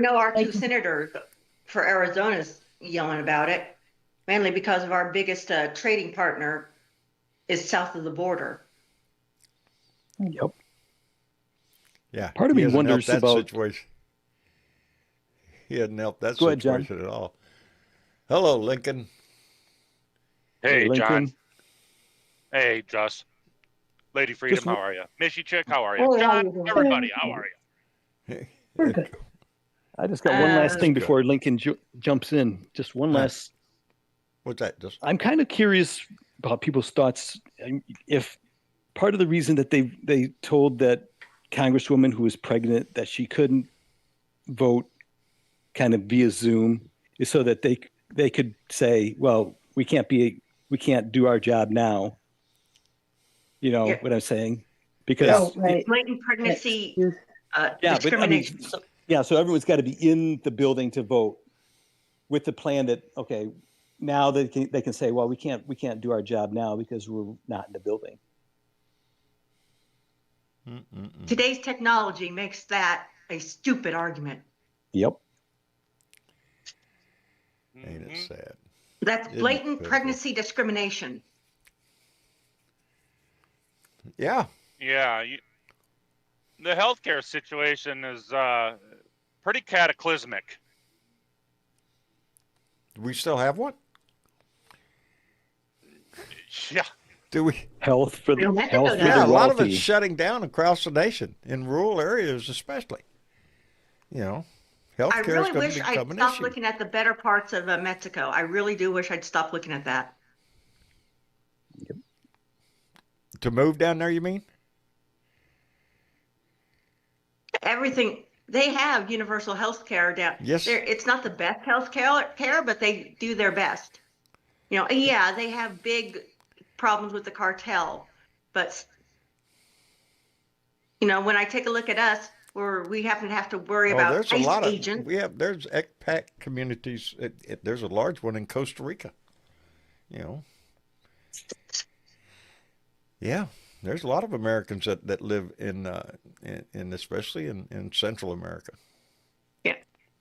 know our 2 senators for Arizona's yelling about it, mainly because of our biggest trading partner is south of the border. Yep. Yeah. Part of me hasn't wonders helped that about situation. He hadn't helped that Go ahead, John. situation at all. Hello, Lincoln. Hey, Lincoln. John. Hey, Joss. Lady Freedom, Just- how are you? Missy Chick, how are you? Hey, how John, you doing? everybody, how are you? We're good. I just got one last thing Good. before Lincoln jumps in. Just one last. What's that? Just I'm kind of curious about people's thoughts. If part of the reason that they told that Congresswoman who was pregnant that she couldn't vote kind of via Zoom is so that they could say, well, we can't do our job now. You know Yeah. what I'm saying? Because Oh, right. Blatant pregnancy yeah, but I mean, discrimination. so everyone's got to be in the building to vote with the plan that, okay, now they can say, well, we can't do our job now because we're not in the building. Today's technology makes that a stupid argument. Yep. ain't it sad? That's Isn't it blatant pitiful? pregnancy discrimination. Yeah. Yeah, the healthcare situation is pretty cataclysmic. Do we still have one? Yeah, Do we? Health for Real the Mexico health for does. the Yeah, a lot of wealthy. it's shutting down across the nation, in rural areas especially. I Healthcare really is going wish to I'd become an stop issue. looking at the better parts of Mexico. I really do wish I'd stop looking at that. To move down there, you mean? Everything they have universal health care down Yes. there. It's not the best health care, but they do their best. You know, yeah, they have big problems with the cartel, but you know, when I take a look at us, we happen to have to worry Oh, about there's a ICE lot of agents. there's expat communities. There's a large one in Costa Rica. You know, yeah, there's a lot of Americans that live in especially in Central America. Yeah.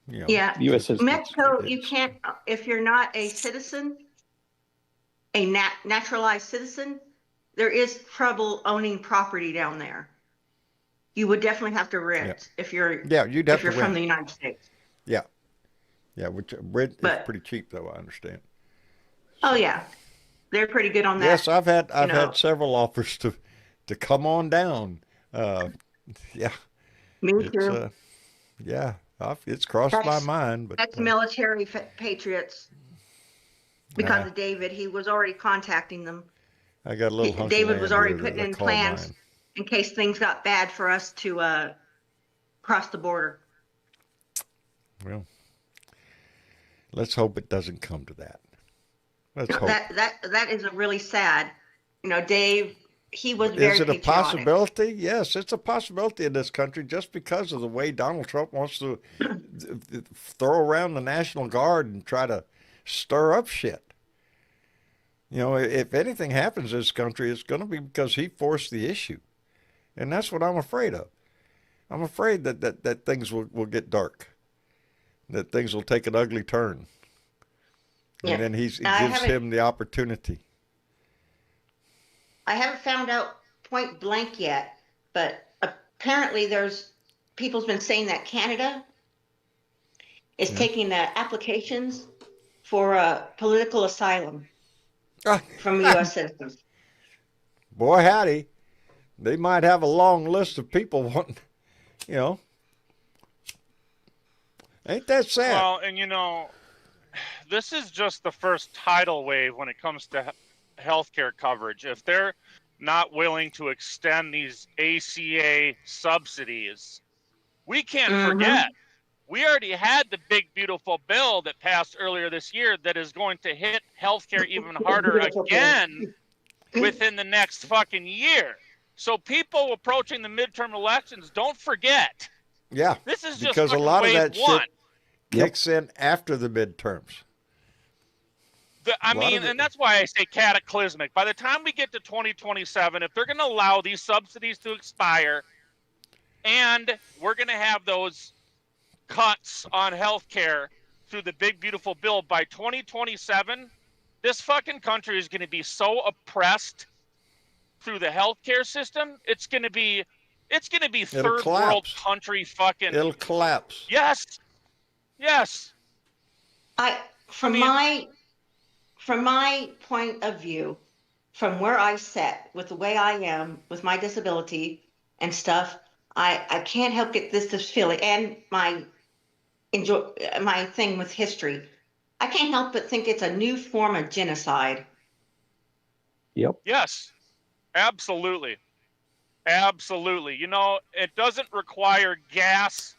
You know, Yeah. U.S. citizens. Mexico, you can't, if you're not a citizen, a naturalized citizen, there is trouble owning property down there. You would definitely have to rent if you're you'd have if you're to from rent. the United States. Yeah, which rent is But pretty cheap though. I understand. oh yeah, they're pretty good on that. Yes, I've had know. several offers to come on down. Yeah, Me it's too. yeah, it's crossed my mind, but Ex-military patriots. Because of David, he was already contacting them. I got a little hunk David of was land already here putting that in call plans mine. in case things got bad for us to cross the border. Well, let's hope it doesn't come to that. Let's hope. That is a really sad. You know, Dave, he was very Is it a patriotic. possibility? Yes, it's a possibility in this country just because of the way Donald Trump wants to throw around the National Guard and try to stir up shit. You know, if anything happens in this country, it's going to be because he forced the issue. And that's what I'm afraid of. I'm afraid that things will get dark, that things will take an ugly turn. Yeah. And then it gives him the opportunity. I haven't found out point blank yet, but apparently people's been saying that Canada is taking applications for political asylum from U.S. citizens. Boy, howdy. They might have a long list of people wanting, you know. Ain't that sad? Well, and you know, this is just the first tidal wave when it comes to healthcare coverage. If they're not willing to extend these ACA subsidies, we can't forget. We already had the big, beautiful bill that passed earlier this year that is going to hit healthcare even harder again within the next fucking year. So people approaching the midterm elections, don't forget. Yeah, This is just because a lot of that one. shit kicks in after the midterms. I mean, and that's why I say cataclysmic. By the time we get to 2027, if they're going to allow these subsidies to expire and we're going to have those cuts on healthcare through the big, beautiful bill by 2027, this fucking country is going to be so oppressed through the healthcare system. It's going to be third world country fucking. It'll collapse. Yes. From my point of view, from where I sit with the way I am with my disability and stuff, I can't help get this feeling, and my thing with history. I can't help but think it's a new form of genocide. Yep. Yes. Absolutely. You know, it doesn't require gas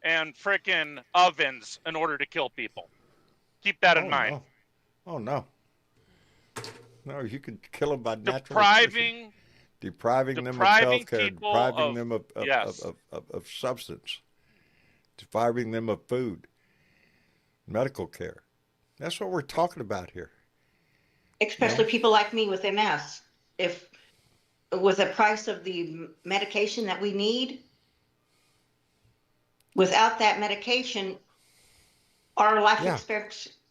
and frickin' ovens in order to kill people. Keep that in mind. No. Oh, no. No, you could kill them by natural depriving them of health care, depriving them of substance, depriving them of food, medical care. That's what we're talking about here. Especially people like me with MS. If with the price of the medication that we need, without that medication, our life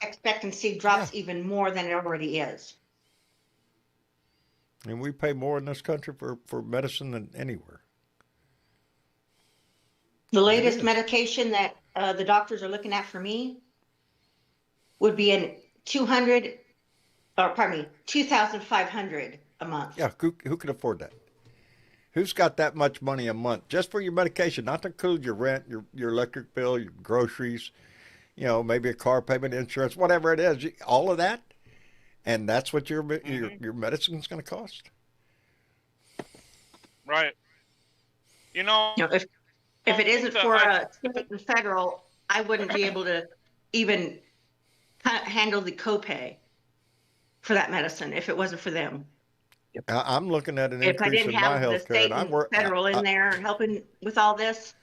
expectancy drops even more than it already is. And we pay more in this country for medicine than anywhere. The latest medication that the doctors are looking at for me would be $2,500 a month. Yeah, who can afford that? Who's got that much money a month just for your medication, not to include your rent, your electric bill, your groceries, you know, maybe a car payment, insurance, whatever it is, all of that, and that's what your medicine's going to cost. Right. You know, If it isn't The- for I- state and federal, I wouldn't be able to even handle the copay for that medicine if it wasn't for them. I'm looking at an If I increase didn't in my have the health care, state and I and work. federal in there helping with all this,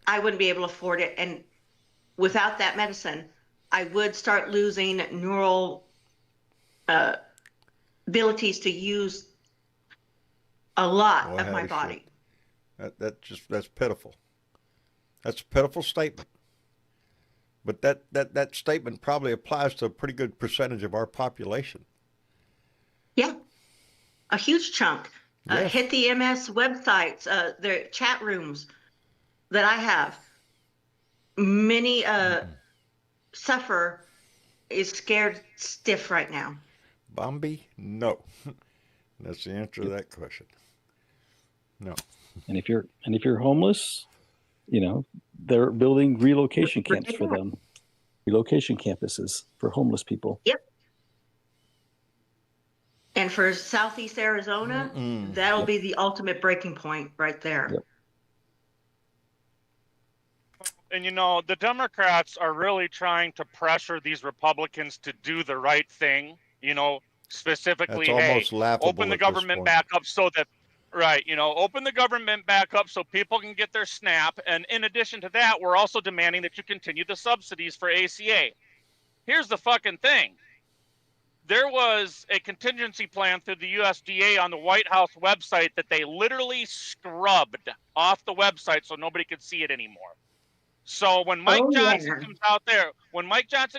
I wouldn't be able to afford it. And without that medicine, I would start losing neural abilities to use a lot Well, of my howdy body. shit. That's pitiful. That's a pitiful statement. But that statement probably applies to a pretty good percentage of our population. Yeah, a huge chunk. Yes. Hit the MS websites, the chat rooms that I have. Many suffer is scared stiff right now. Bombi, no. That's the answer to that question. No. And if you're homeless, they're building relocation camps for them. Relocation campuses for homeless people. Yep. And for Southeast Arizona, that'll be the ultimate breaking point right there. Yep. And the Democrats are really trying to pressure these Republicans to do the right thing. Specifically, That's almost laughable open the at this government point. back up so that, right? Open the government back up so people can get their SNAP. And in addition to that, we're also demanding that you continue the subsidies for ACA. Here's the fucking thing. There was a contingency plan through the USDA on the White House website that they literally scrubbed off the website so nobody could see it anymore. So when Mike Johnson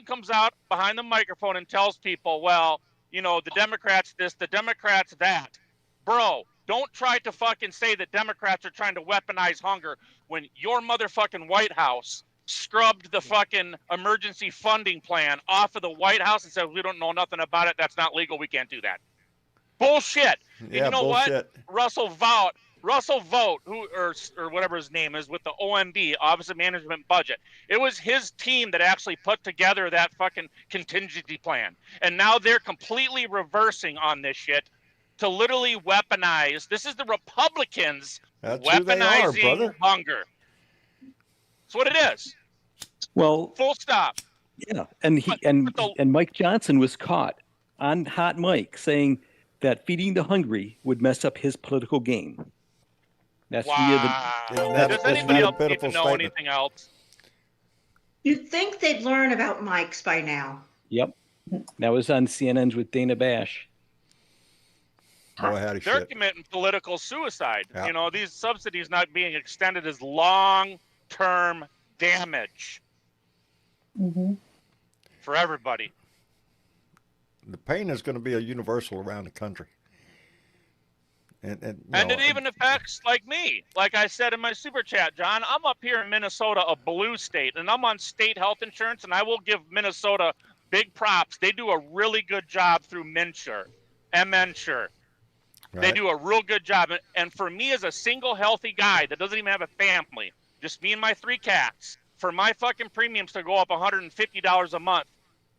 comes out behind the microphone and tells people, well, the Democrats this, the Democrats that, bro, don't try to fucking say that Democrats are trying to weaponize hunger when your motherfucking White House scrubbed the fucking emergency funding plan off of the White House and said, we don't know nothing about it. That's not legal. We can't do that. Bullshit. Yeah, and you know bullshit. what? Russell Vogt, or whatever his name is, with the OMB, Office of Management Budget. It was his team that actually put together that fucking contingency plan. And now they're completely reversing on this shit to literally weaponize. This is the Republicans That's who they are, weaponizing brother. hunger. That's what it is. Well, Full stop. yeah, and and Mike Johnson was caught on hot mic saying that feeding the hungry would mess up his political game. That's Wow. That's Does anybody not a else need to pitiful know statement. anything else? You'd think they'd learn about mics by now. Yep. That was on CNN's with Dana Bash. Boy, howdy They're shit. committing political suicide. Yeah. These subsidies not being extended is long-term damage for everybody. The pain is going to be a universal around the country. And it even affects like me. Like I said in my super chat, John, I'm up here in Minnesota, a blue state, and I'm on state health insurance, and I will give Minnesota big props. They do a really good job through MNsure. Right. They do a real good job. And for me as a single healthy guy that doesn't even have a family, just me and my 3 cats, for my fucking premiums to go up $150 a month,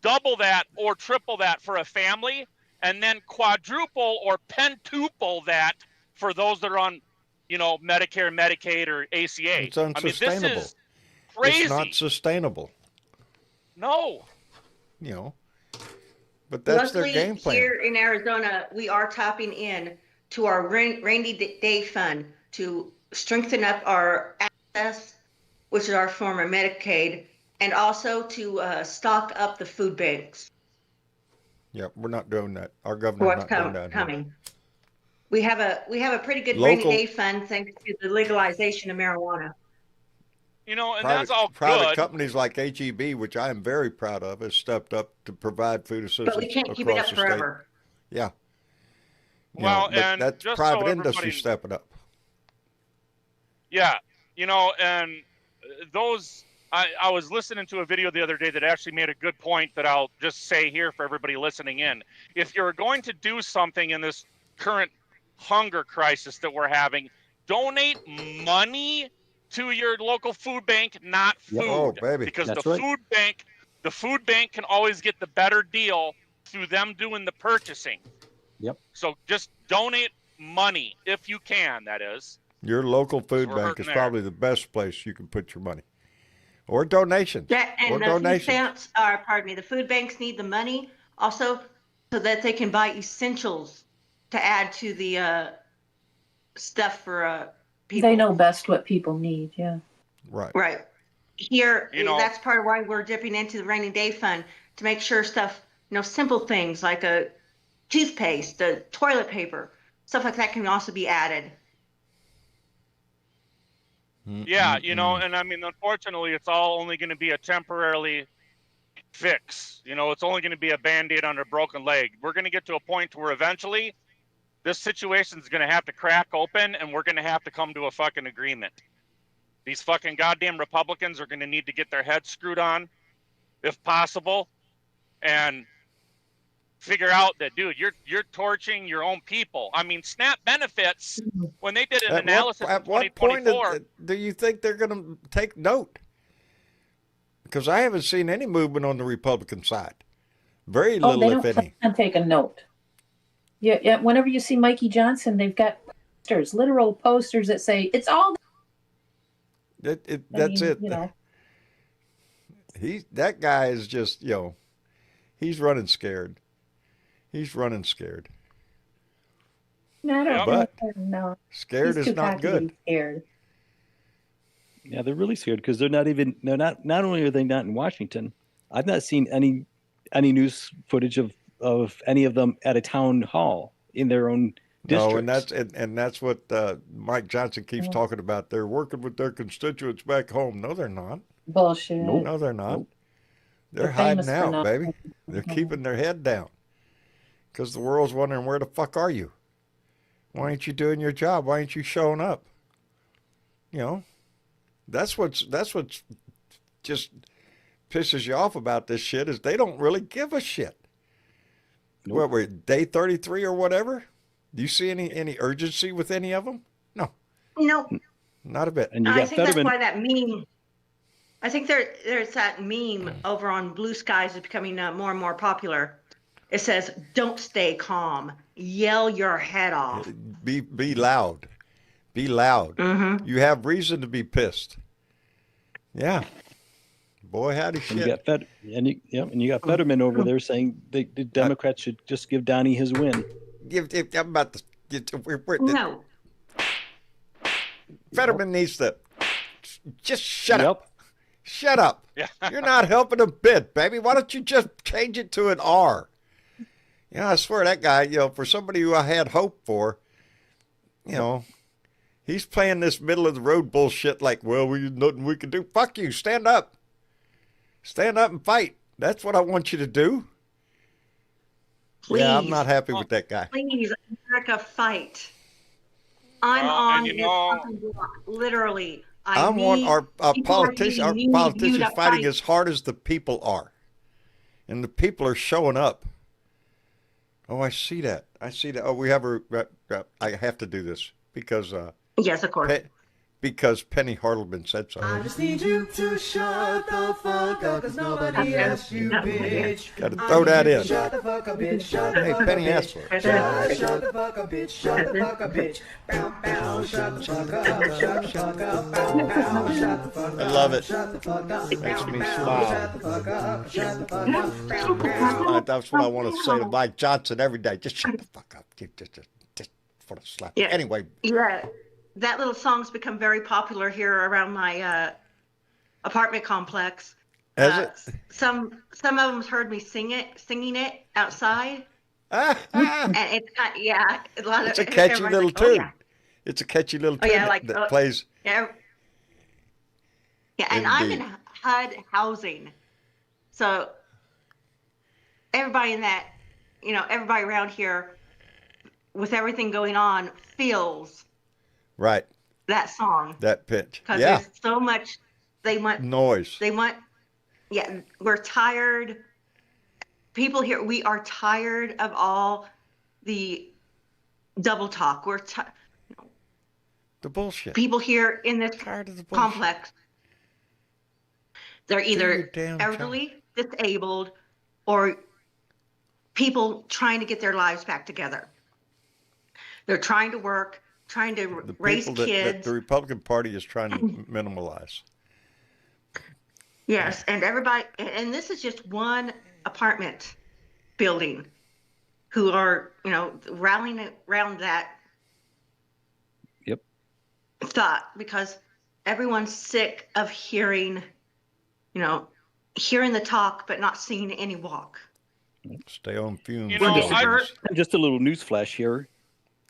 double that or triple that for a family, and then quadruple or pentuple that for those that are on, Medicare, Medicaid, or ACA. It's unsustainable. This is crazy. It's not sustainable. No. But that's Luckily, their game plan. here in Arizona, we are tapping in to our rainy day fund to strengthen up our access, which is our form of Medicaid, and also to stock up the food banks. Yeah, we're not doing that. Our For governor's what's not doing that. coming. We have a pretty good Local- rainy day fund thanks to the legalization of marijuana. And that's all Private good. companies like HEB, which I am very proud of, has stepped up to provide food assistance But we can't keep it across up the state. forever. Yeah. Well, but and that's just private so industry everybody- stepping up. Yeah, and those, I was listening to a video the other day that actually made a good point that I'll just say here for everybody listening in. If you're going to do something in this current hunger crisis that we're having, donate money to your local food bank, not food. Oh, baby. Because That's the right. food bank can always get the better deal through them doing the purchasing. Yep. So just donate money if you can, that is. Your local food we're bank hurting is there. probably the best place you can put your money. Or donations. Yeah, Or and the food donations. stamps are, pardon me, the food banks need the money also so that they can buy essentials to add to the stuff for people. They know best what people need. Yeah. Right. Right. Here, You know- that's part of why we're dipping into the rainy day fund to make sure stuff, simple things like a toothpaste, the toilet paper, stuff like that can also be added. Yeah, and I mean, unfortunately, it's all only going to be a temporarily fix. It's only going to be a Band-Aid on a broken leg. We're going to get to a point where eventually this situation is going to have to crack open and we're going to have to come to a fucking agreement. These fucking goddamn Republicans are going to need to get their heads screwed on, if possible, and figure out that, dude, you're torching your own people. I mean, SNAP benefits, when they did an analysis At in what point 2024. do you think they're going to take note? Because I haven't seen any movement on the Republican side. Very little, they if don't any. plan on take a note. Yeah. Whenever you see Mikey Johnson, they've got posters, literal posters that say it's all. That's it. That guy is just, he's running scared. He's running scared. No, I don't But think no. scared He's is too not cocky to good. be scared. Yeah, they're really scared because they're not only are they not in Washington, I've not seen any news footage of any of them at a town hall in their own districts. No, and that's what Mike Johnson keeps talking about. They're working with their constituents back home. No, they're not. Bullshit. Nope. No, they're not. Nope. They're famous hiding for out, not- baby. They're keeping their head down because the world's wondering, where the fuck are you? Why ain't you doing your job? Why ain't you showing up? That's what's just pisses you off about this shit is they don't really give a shit. Nope. What, we're day 33 or whatever? Do you see any urgency with any of them? No, No, not a bit. And you I got think that's Fetterman. why that meme. I think there's that meme over on Blue Skies is becoming more and more popular. It says, "Don't stay calm. Yell your head off." Be loud. Be loud. Mm-hmm. You have reason to be pissed. Yeah. Boy, howdy And you shit. got and you got Fetterman over there saying the Democrats should just give Donnie his win. I'm about to. No. Fetterman needs to just shut Yep. up. Shut up. Yeah. You're not helping a bit, baby. Why don't you just change it to an R? I swear that guy, for somebody who I had hope for, he's playing this middle of the road bullshit like, well, there's nothing we can do. Fuck you. Stand up. Stand up and fight. That's what I want you to do. Please. Yeah, I'm not happy with that guy. Please, America, fight. I'm Well, on and this fucking block, literally. I want our people are politicians getting you fighting to fight. as hard as the people are. And the people are showing up. Oh, I see that. Oh, we have I have to do this because Yes, of course. because Penny Hartleman said so. I just need you to shut the fuck up, cause nobody asked you, bitch. Got to throw that in. Shut the fuck up, bitch. Shut the Hey, fuck up, Penny bitch. asked for it. Shut the fuck up, bitch. Shut the fuck up, bitch. Bow, bow. Shut the fuck up. Shut the fuck up. Bow, bow. Shut the fuck up. I love it. Shut the fuck up. Makes me Bow, smile. Shut the fuck up. Shut the fuck up. Bow, bow. That's what I want to say to Mike Johnson every day. Just shut the fuck up. Just for the slap. Yeah. Anyway, Yeah, that little song's become very popular here around my apartment complex. has it? Some of them's heard me singing it outside, Ah, and it's got a lot of. it's a catchy everybody's little like, "Oh, tune. yeah." It's a catchy little Oh, tune yeah, that plays. Yeah, and I'm in Indeed. HUD housing, so everybody in that, everybody around here, with everything going on, feels Right, that song that pitch. because Yeah, there's so much they want. noise. We're tired. People here, we are tired of all the double talk. The bullshit. People here in this Tired of the bullshit. complex, they're your either damn elderly, disabled, or people trying to get their lives back together. They're trying to work. trying to The raise people that kids. the Republican Party is trying to minimalize. Yes, and everybody, and this is just one apartment building who are, rallying around that Yep. thought because everyone's sick of hearing the talk but not seeing any walk. Stay on fumes. You know, ladies. Just a little news flash here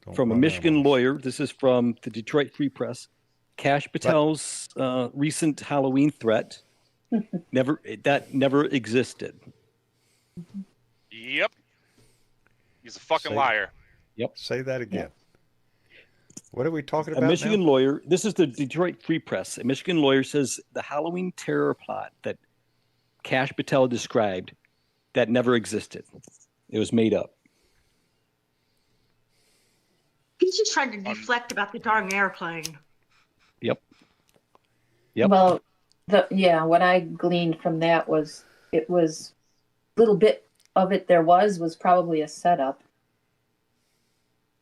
Don't from a run Michigan animals. lawyer. This is from the Detroit Free Press. Cash Patel's recent Halloween threat never existed. Yep. He's a fucking Say- liar. Say that again. What are we talking A about Michigan now? lawyer, this is the Detroit Free Press. A Michigan lawyer says the Halloween terror plot that Cash Patel described that never existed. It was made up. He's just trying to deflect about the darn airplane. Yep. Well, what I gleaned from that was it was little bit of it there was probably a setup,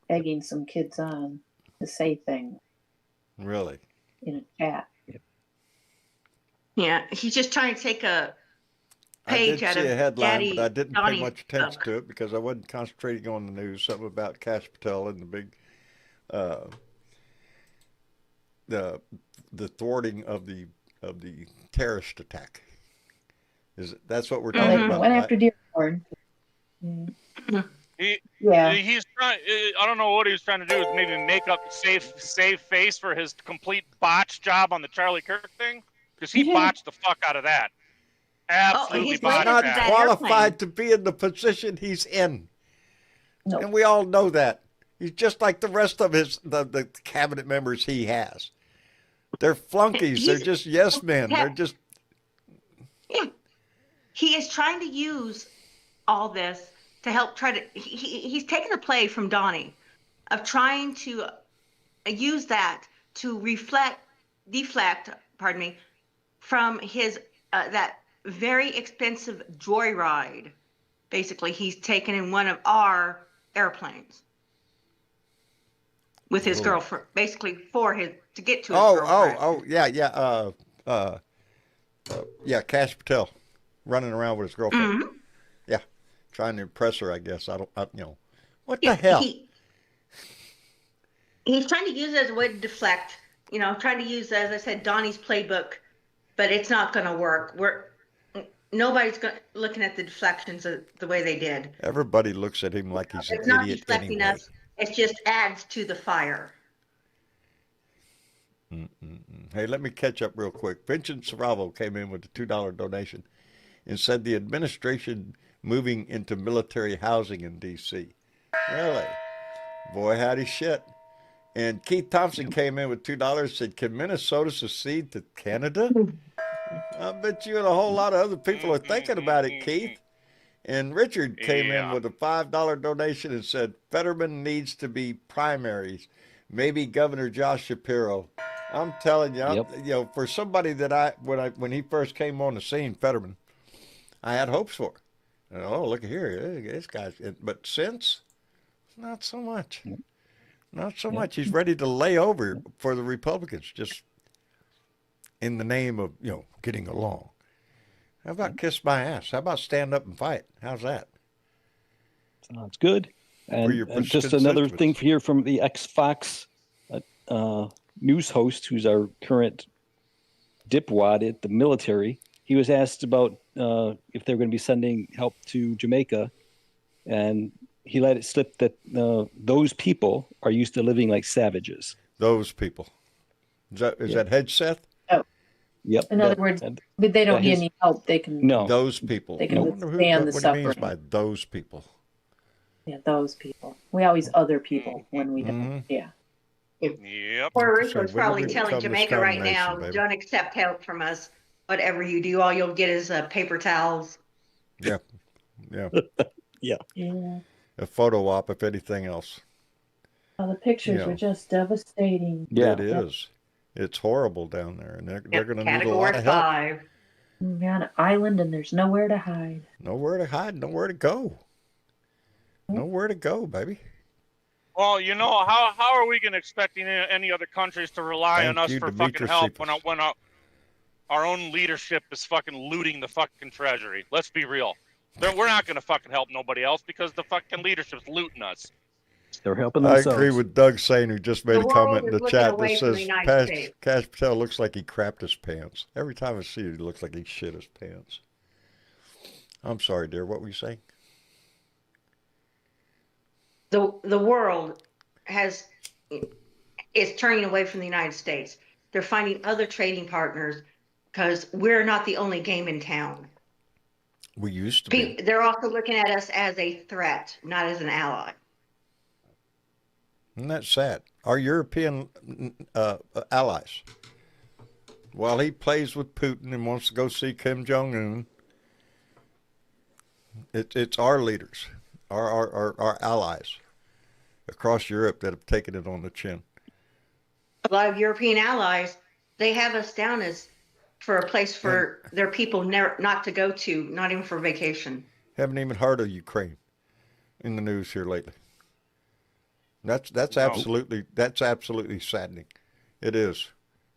egging some kids on to say things Really? in a chat. Yeah, he's just trying to take a I did page out see of a headline, Daddy but I didn't pay Donnie's much attention book. to it because I wasn't concentrating on the news. Something about Cash Patel and the big, the thwarting of the terrorist attack. That's what we're talking Mhm. about? Went Right? after Dearborn. Yeah. He's trying. I don't know what he was trying to do. Is maybe make up save face for his complete botch job on the Charlie Kirk thing because he botched the fuck out of that. Absolutely he's botched Not that that. qualified to be in the position he's in, No. and we all know that. He's just like the rest of the cabinet members he has. They're flunkies. They're just yes men. They're just Yeah. He is trying to use all this to help try to. He's taken a play from Donnie of trying to use that to deflect, pardon me, from his that very expensive joyride. Basically, he's taken in one of our airplanes with his girlfriend, basically to get to his girlfriend. Yeah, Cash Patel running around with his girlfriend. Mhm. Yeah, trying to impress her, I guess. What the hell? He's trying to use it as a way to deflect, trying to use, as I said, Donnie's playbook, but it's not going to work. Nobody's looking at the deflections the way they did. Everybody looks at him like he's It's an not idiot deflecting anyway. us. It just adds to the fire. Hey, let me catch up real quick. Vincent Saravo came in with a $2 donation and said the administration moving into military housing in D.C. Really? Boy, howdy shit. And Keith Thompson came in with $2 and said, can Minnesota secede to Canada? I bet you and a whole lot of other people are thinking about it, Keith. And Richard came in with a $5 donation and said, Fetterman needs to be primaries. Maybe Governor Josh Shapiro. I'm telling you, for somebody that when he first came on the scene, Fetterman, I had hopes for. And, oh, look here, this guy's. But since, not so much. Not so much. He's ready to lay over for the Republicans, just in the name of getting along. How about kiss my ass? How about stand up and fight? How's that? Sounds good. And just another thing here from the ex-Fox news host, who's our current dipwad at the military. He was asked about if they're going to be sending help to Jamaica, and he let it slip that those people are used to living like savages. Those people. Is that Hegseth? Oh. Yep. In other words, they don't need any help. They can. No. Those people. They can withstand the what suffering. he means by those people. Yeah, those people. We always other people when we don't. Yeah. Yep. Puerto So Rico's when probably did we telling become this Jamaica kind of right nation, now, baby? don't accept help from us. Whatever you do, all you'll get is paper towels. Yeah. Yeah. A photo op, if anything else. Oh, the pictures are just devastating. Yeah. It is. It's horrible down there, and they're going to need a lot Category of help. 5. We're on an island and there's nowhere to hide. Nowhere to hide, nowhere to go. Nowhere to go, baby. Well, how are we going to expect any other countries to rely on Thank us you, for fucking Demetrius help Cephas. when our own leadership is fucking looting the fucking treasury? Let's be real. We're not going to fucking help nobody else because the fucking leadership's looting us. They're helping I themselves. agree with Doug Sane, who just made The a world comment in is the looking chat that away from the says United States. Cash Patel looks like he crapped his pants. Every time I see it, he looks like he shit his pants. I'm sorry, dear. What were you saying? The world is turning away from the United States. They're finding other trading partners because we're not the only game in town. We used to be. They're also looking at us as a threat, not as an ally. Isn't that sad? Our European allies, while he plays with Putin and wants to go see Kim Jong-un, it's our leaders, our allies across Europe that have taken it on the chin. A lot of European allies, they have us down as for a place for their people not to go to, not even for vacation. Haven't even heard of Ukraine in the news here lately. That's No. absolutely saddening. It is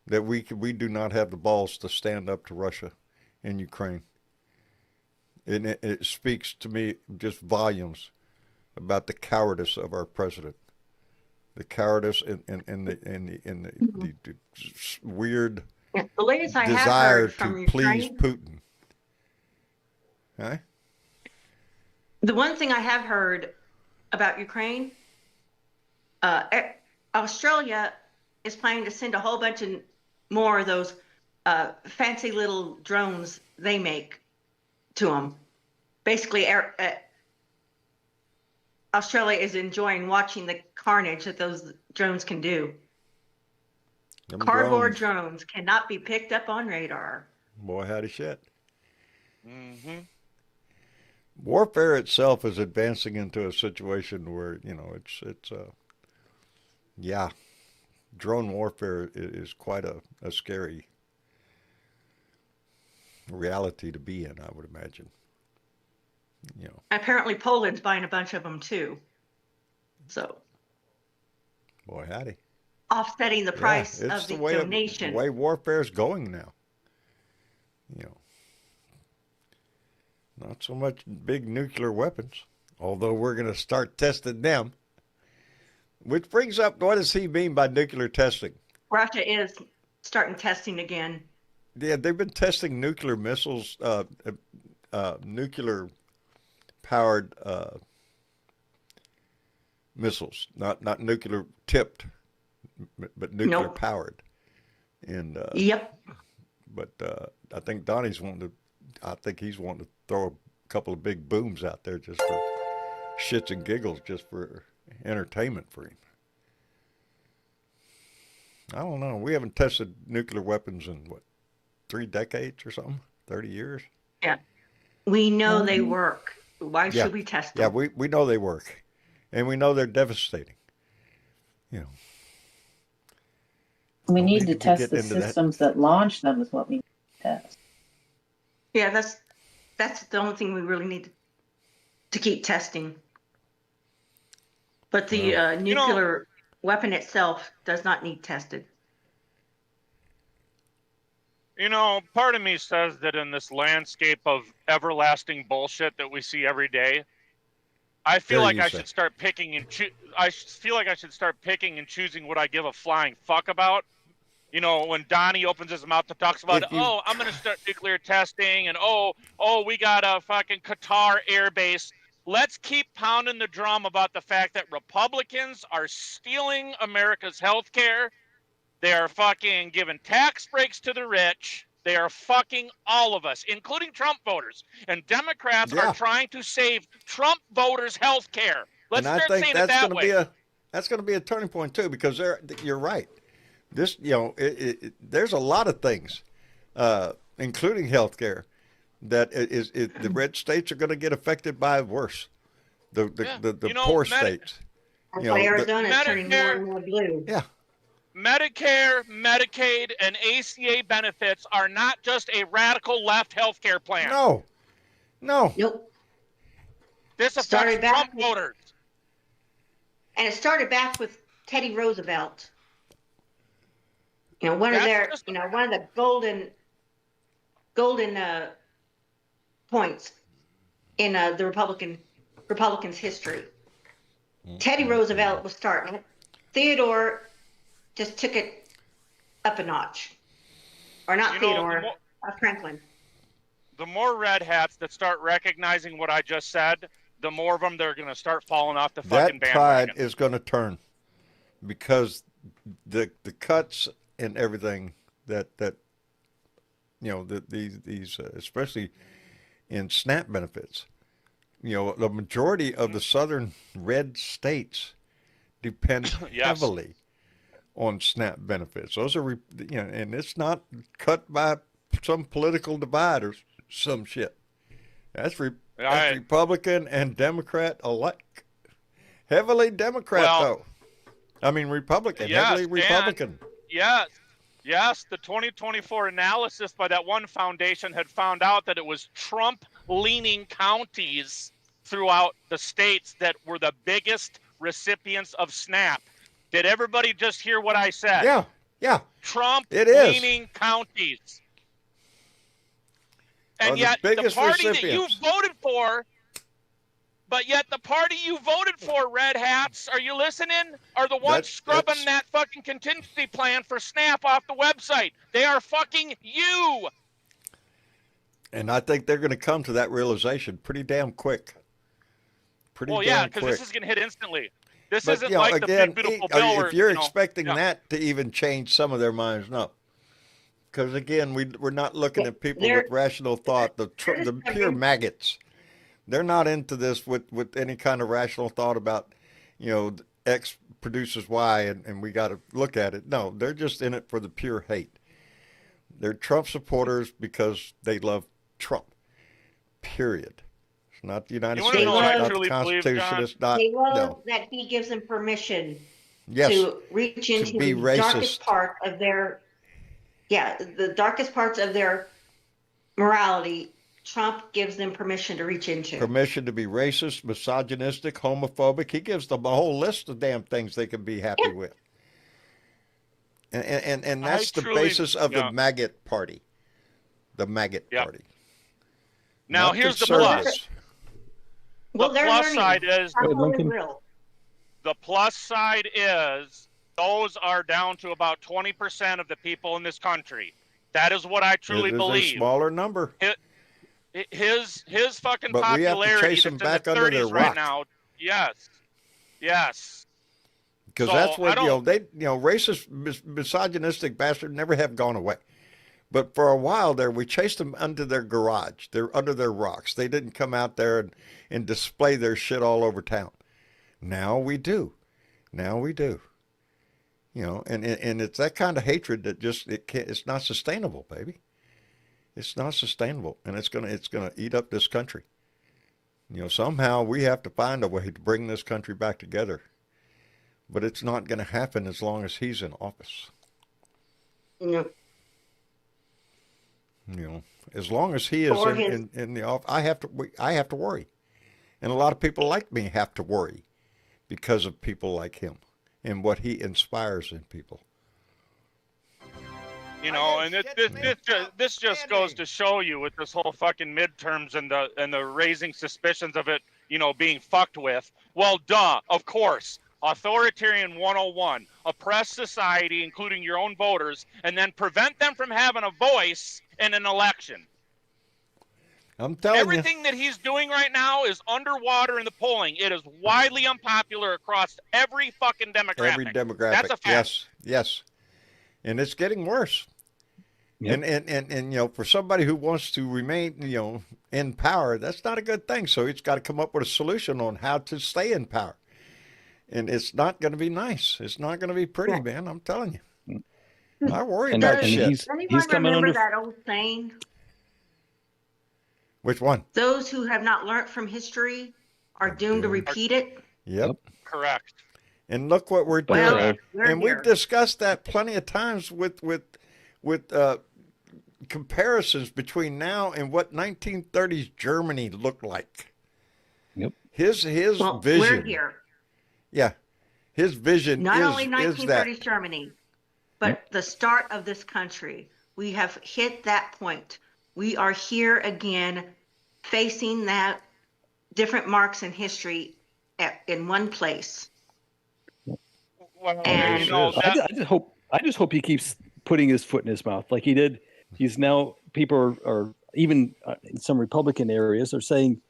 that we do not have the balls to stand up to Russia in Ukraine. And it speaks to me just volumes about the cowardice of our president, the cowardice and the weird Yeah, the latest I have desire heard from to Ukraine, please Putin. Huh? the one thing I have heard about Ukraine, Australia is planning to send a whole bunch of more of those fancy little drones they make to them. Basically, Australia is enjoying watching the carnage that those drones can do. Them Cardboard drones cannot be picked up on radar. Boy, howdy shit. Mm-hmm. Warfare itself is advancing into a situation where, it's drone warfare is quite a scary reality to be in, I would imagine. Apparently, Poland's buying a bunch of them too. So, Boy, howdy. offsetting the price it's of the way donation. the way warfare is going now. Not so much big nuclear weapons, although we're going to start testing them. Which brings up, what does he mean by nuclear testing? Russia is starting testing again. Yeah, they've been testing nuclear missiles, nuclear-powered missiles, not nuclear-tipped, but nuclear-powered. And Yep. But I think Donnie's he's wanting to throw a couple of big booms out there just for shits and giggles, just for entertainment for him. I don't know. We haven't tested nuclear weapons in, 3 decades or something? 30 years? Yeah. We know they work. Why should we test them? Yeah, we know they work. And we know they're devastating. We need need to to test get the into that. systems that launch them is what we need to test. Yeah, that's the only thing we really need to keep testing. But the nuclear weapon itself does not need tested. Part of me says that in this landscape of everlasting bullshit that we see every day, I feel like I should start picking and choosing what I give a flying fuck about. When Donnie opens his mouth to talk about, I'm going to start nuclear testing, and we got a fucking Qatar air base. Let's keep pounding the drum about the fact that Republicans are stealing America's health care. They are fucking giving tax breaks to the rich. They are fucking all of us, including Trump voters. And Democrats are trying to save Trump voters' health care. Let's start saying it that way. That's going to be a turning point, too, because you're right. This, there's a lot of things, including health care, that the red states are going to get affected by worse. The poor states. That's why Arizona is turning more and more blue. Yeah. Medicare, Medicaid, and ACA benefits are not just a radical left health care plan. No. Nope. This affects Trump voters. And it started back with Teddy Roosevelt. You know, one of the golden points in the Republicans' history. Teddy Roosevelt was starting it. Theodore just took it up a notch. Or not Theodore, Franklin. The more red hats that start recognizing what I just said, the more of them they're going to start falling off the fucking That bandwagon. tide is going to turn because the cuts and everything that you know these especially in SNAP benefits. You know, the majority of the southern red states depend Yes. heavily on SNAP benefits. Those are, and it's not cut by some political divide or some shit. That's Republican and Democrat alike. Heavily Democrat, though. I mean, Republican, heavily Republican. Yes, the 2024 analysis by that one foundation had found out that it was Trump-leaning counties throughout the states that were the biggest recipients of SNAP. Did everybody just hear what I said? Yeah. Trump-leaning counties. And yet the party that you voted for, Red Hats, are you listening? Are the ones scrubbing that fucking contingency plan for SNAP off the website. They are fucking you. And I think they're going to come to that realization pretty damn quick. Because this is going to hit instantly. This isn't like the big beautiful bill. If you're expecting that to even change some of their minds, no. Because again, we're not looking at people with rational thought. The pure maggots, they're not into this with any kind of rational thought about, X produces Y and we got to look at it. No, they're just in it for the pure hate. They're Trump supporters because they love Trump. Period. It's not the United States, not the Constitution. It's not. They love that he gives them permission to reach into the darkest part of their. Yeah, the darkest parts of their morality, Trump gives them permission to reach into. Permission to be racist, misogynistic, homophobic. He gives them a whole list of damn things they can be happy with. And that's the basis of the maggot party. The maggot party. Now, here's the plus. Well, the plus side is the plus side is those are down to about 20% of the people in this country. That is what I truly believe. It's a smaller number. His fucking but popularity we have to chase them back under their right rock. now. Yes. Because that's what racist, misogynistic bastards never have gone away. But for a while there, we chased them under their garage. They're under their rocks. They didn't come out there and display their shit all over town. Now we do. And it's that kind of hatred that it's not sustainable, baby. It's not sustainable, and it's gonna eat up this country. Somehow we have to find a way to bring this country back together. But it's not going to happen as long as he's in office. No. As long as he is in the office, I have to worry, and a lot of people like me have to worry because of people like him and what he inspires in people. And this just goes to show you with this whole fucking midterms and the raising suspicions of it, being fucked with. Well, duh, of course. Authoritarian 101, oppress society, including your own voters, and then prevent them from having a voice in an election. I'm telling Everything that he's doing right now is underwater in the polling. It is widely unpopular across every fucking demographic. Every demographic. That's a fact. Yes. And it's getting worse. Yep. And for somebody who wants to remain, in power, that's not a good thing. So he's got to come up with a solution on how to stay in power. And it's not going to be nice. It's not going to be pretty, man. I'm telling you. I worry about shit. He's coming under that old saying? Which one? Those who have not learned from history are doomed to repeat it. Yep. Correct. And look what we're doing. And we've discussed that plenty of times with comparisons between now and what 1930s Germany looked like. Yep. His vision. We're here. Yeah. His vision Not only is that. 1930s Germany, but the start of this country. We have hit that point. We are here again, facing that different marks in history in one place. Well, And you know, I just hope he keeps putting his foot in his mouth like he did. He's now people are even in some Republican areas are saying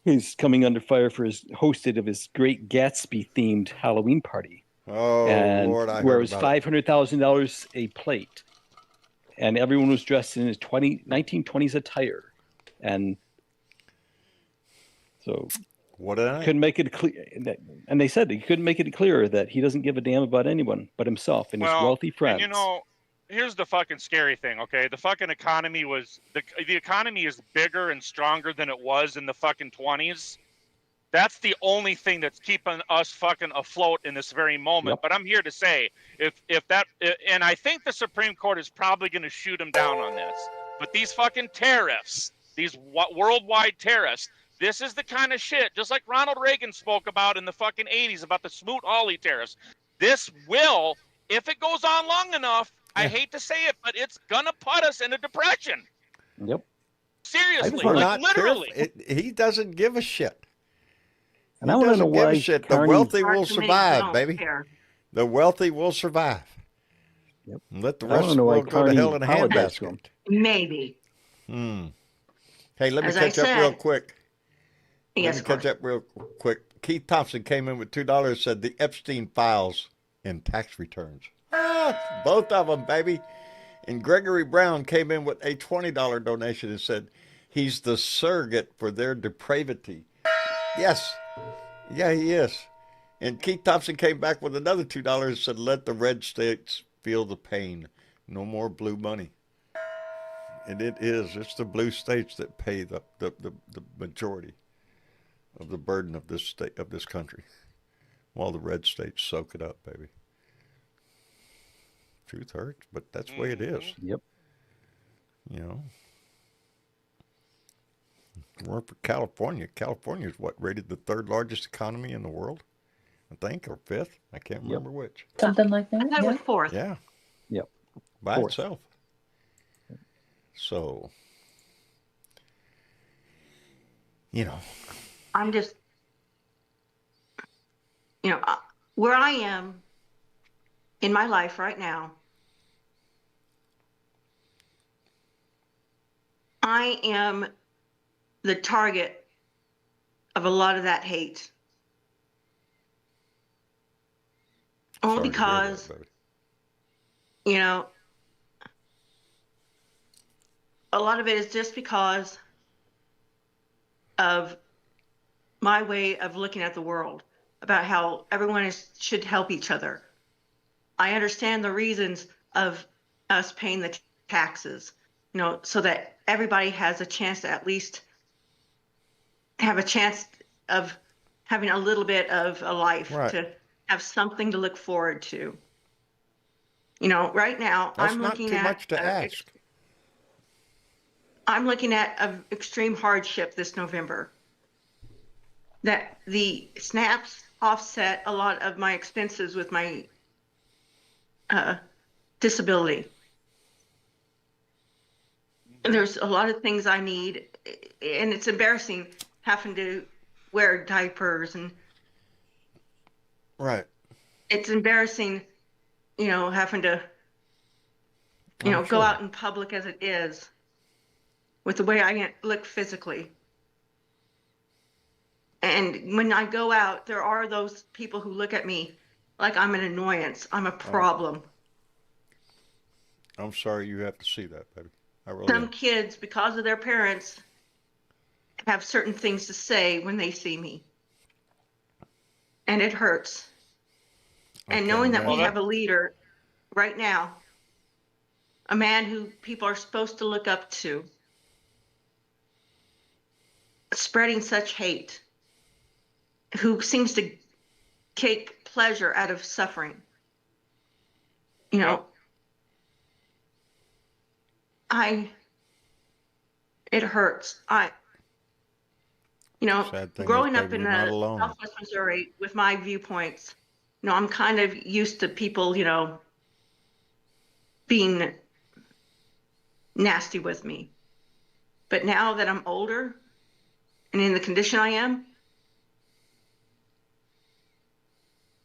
he's coming under fire for his hosted of his Great Gatsby themed Halloween party. Oh, And Lord, I where heard it was about it. $500,000 a plate, and everyone was dressed in his 1920s attire, and so What a night. couldn't make it clear. And they said he couldn't make it clearer that he doesn't give a damn about anyone but himself and his wealthy friends. And you know, here's the fucking scary thing, okay? The fucking economy was the economy is bigger and stronger than it was in the fucking 20s. That's the only thing that's keeping us fucking afloat in this very moment. Yep. But I'm here to say, if that, and I think the Supreme Court is probably going to shoot him down on this. But these fucking tariffs, these worldwide tariffs, this is the kind of shit, just like Ronald Reagan spoke about in the fucking 80s about the Smoot-Hawley tariffs. This will, if it goes on long enough, I hate to say it, but it's gonna put us in a depression. Yep. Seriously, We're like literally. He doesn't give a shit. And I want to know why The Carney, wealthy far will too many survive, don't baby. care. The wealthy will survive. Yep. And let the I rest wanna of the know why world go to Carney hell in a apologized to him. handbasket. Maybe. Hey, let me As I catch up real said- quick. Yes, Let of me catch course. up real quick. Keith Thompson came in with $2, said the Epstein files in tax returns. Both of them, baby. And Gregory Brown came in with a $20 donation and said he's the surrogate for their depravity. Yes. Yeah, he is. And Keith Thompson came back with another $2 and said, let the red states feel the pain. No more blue money. And it's the blue states that pay the majority of the burden of this state, of this country, while the red states soak it up, baby. Truth hurts, but that's the way it is. Yep. You know, if it weren't for California. California is what, rated the third largest economy in the world, I think, or fifth. I can't remember which. Something like I that. thought it Yeah. was fourth. Yeah, Yep. by Fourth. itself. So, you know, I'm just, where I am in my life right now, I am the target of a lot of that hate. Only sorry to hear that, because, baby. A lot of it is just because of my way of looking at the world, about how everyone should help each other. I understand the reasons of us paying the taxes, so that everybody has a chance to at least have a chance of having a little bit of a life, Right. to have something to look forward to. Right now, That's I'm not looking too at much to ask. I'm looking at an extreme hardship this November. That the SNAPs offset a lot of my expenses with my disability. And there's a lot of things I need, and it's embarrassing having to wear diapers, and Right. it's embarrassing, having to, I'm go sure. out in public as it is, with the way I look physically. And when I go out, there are those people who look at me like I'm an annoyance. I'm a problem. I'm sorry you have to see that, baby. I really Some am. kids, because of their parents, have certain things to say when they see me. And it hurts. And Okay, knowing that we man. have a leader right now, a man who people are supposed to look up to, spreading such hate, who seems to take pleasure out of suffering. Yep. It hurts. Sad thing Growing is, up baby, in you're not alone. Southwest Missouri with my viewpoints, I'm kind of used to people, being nasty with me. But now that I'm older and in the condition I am,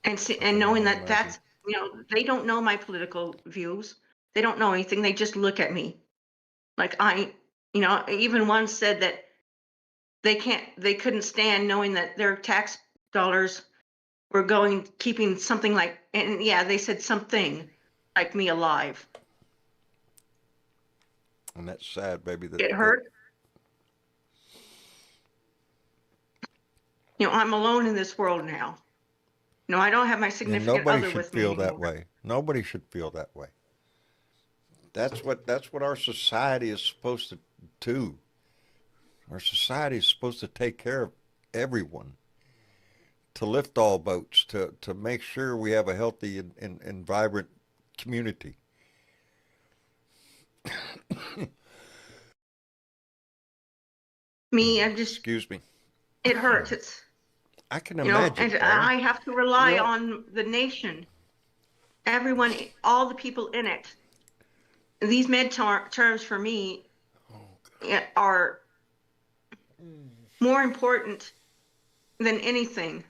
and knowing that that's, they don't know my political views. They don't know anything. They just look at me like even one said that they couldn't stand knowing that their tax dollars were keeping something like, and yeah, they said something like me alive. And that's sad, baby. It hurt. I'm alone in this world now. I don't have my significant nobody other should with me feel that anymore. way. Nobody should feel that way. That's what our society is supposed to do. Our society is supposed to take care of everyone, to lift all boats, to make sure we have a healthy and vibrant community. Excuse me. It hurts. It's I can imagine. and I have to rely on the nation, everyone, all the people in it. These midterms for me are more important than anything.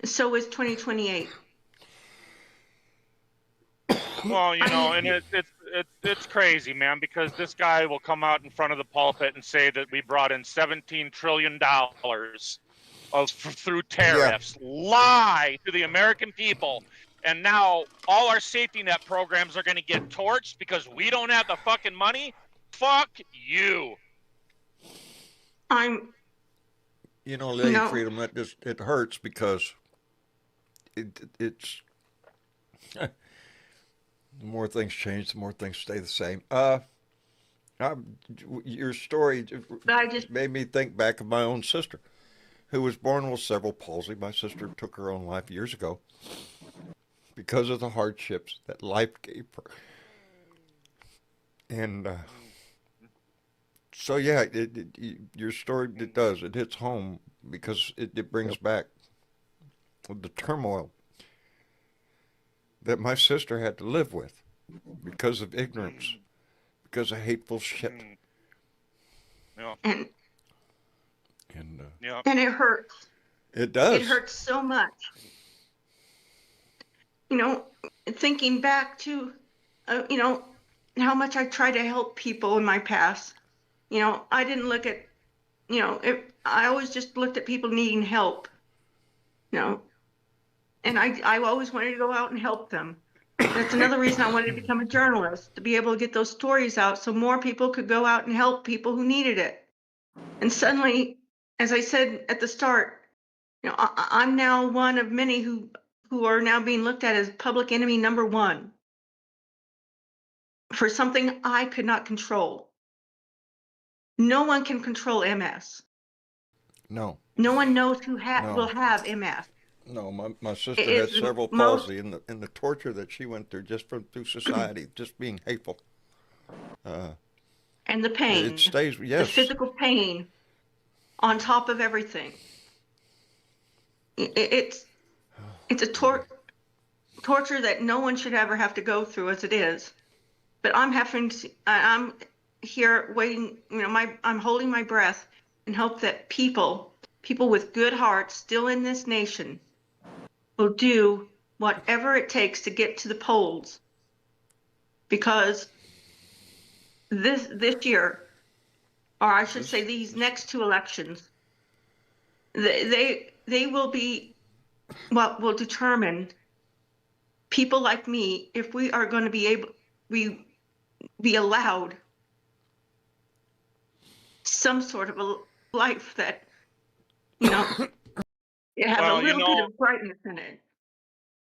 So is 2028. Well, and it's crazy, man, because this guy will come out in front of the pulpit and say that we brought in $17 trillion through tariffs, lie to the American people. And now all our safety net programs are going to get torched because we don't have the fucking money. Fuck you. Lady Freedom, it hurts because it's the more things change, the more things stay the same. Your story made me think back of my own sister, who was born with cerebral palsy. My sister took her own life years ago because of the hardships that life gave her. And so, yeah, your story, it hits home because it brings back the turmoil that my sister had to live with because of ignorance, because of hateful shit. Yeah. And yeah. And it hurts. It does. It hurts so much. Thinking back to, how much I tried to help people in my past. I didn't look at, I always just looked at people needing help. And I always wanted to go out and help them. That's another reason I wanted to become a journalist, to be able to get those stories out so more people could go out and help people who needed it. And suddenly, as I said at the start, I'm now one of many who are now being looked at as public enemy number one for something I could not control. No one can control MS. No. No one knows who will have MS. No, my sister had cerebral palsy, and the torture that she went through just through society, just being hateful. And the pain. It stays, yes. The physical pain on top of everything. It's a torture that no one should ever have to go through as it is. But I'm here waiting, I'm holding my breath and hope that people with good hearts still in this nation will do whatever it takes to get to the polls. Because this year, or I should say these next two elections, they will be what will determine people like me if we are going to be allowed some sort of a life that it has a little bit of brightness in it.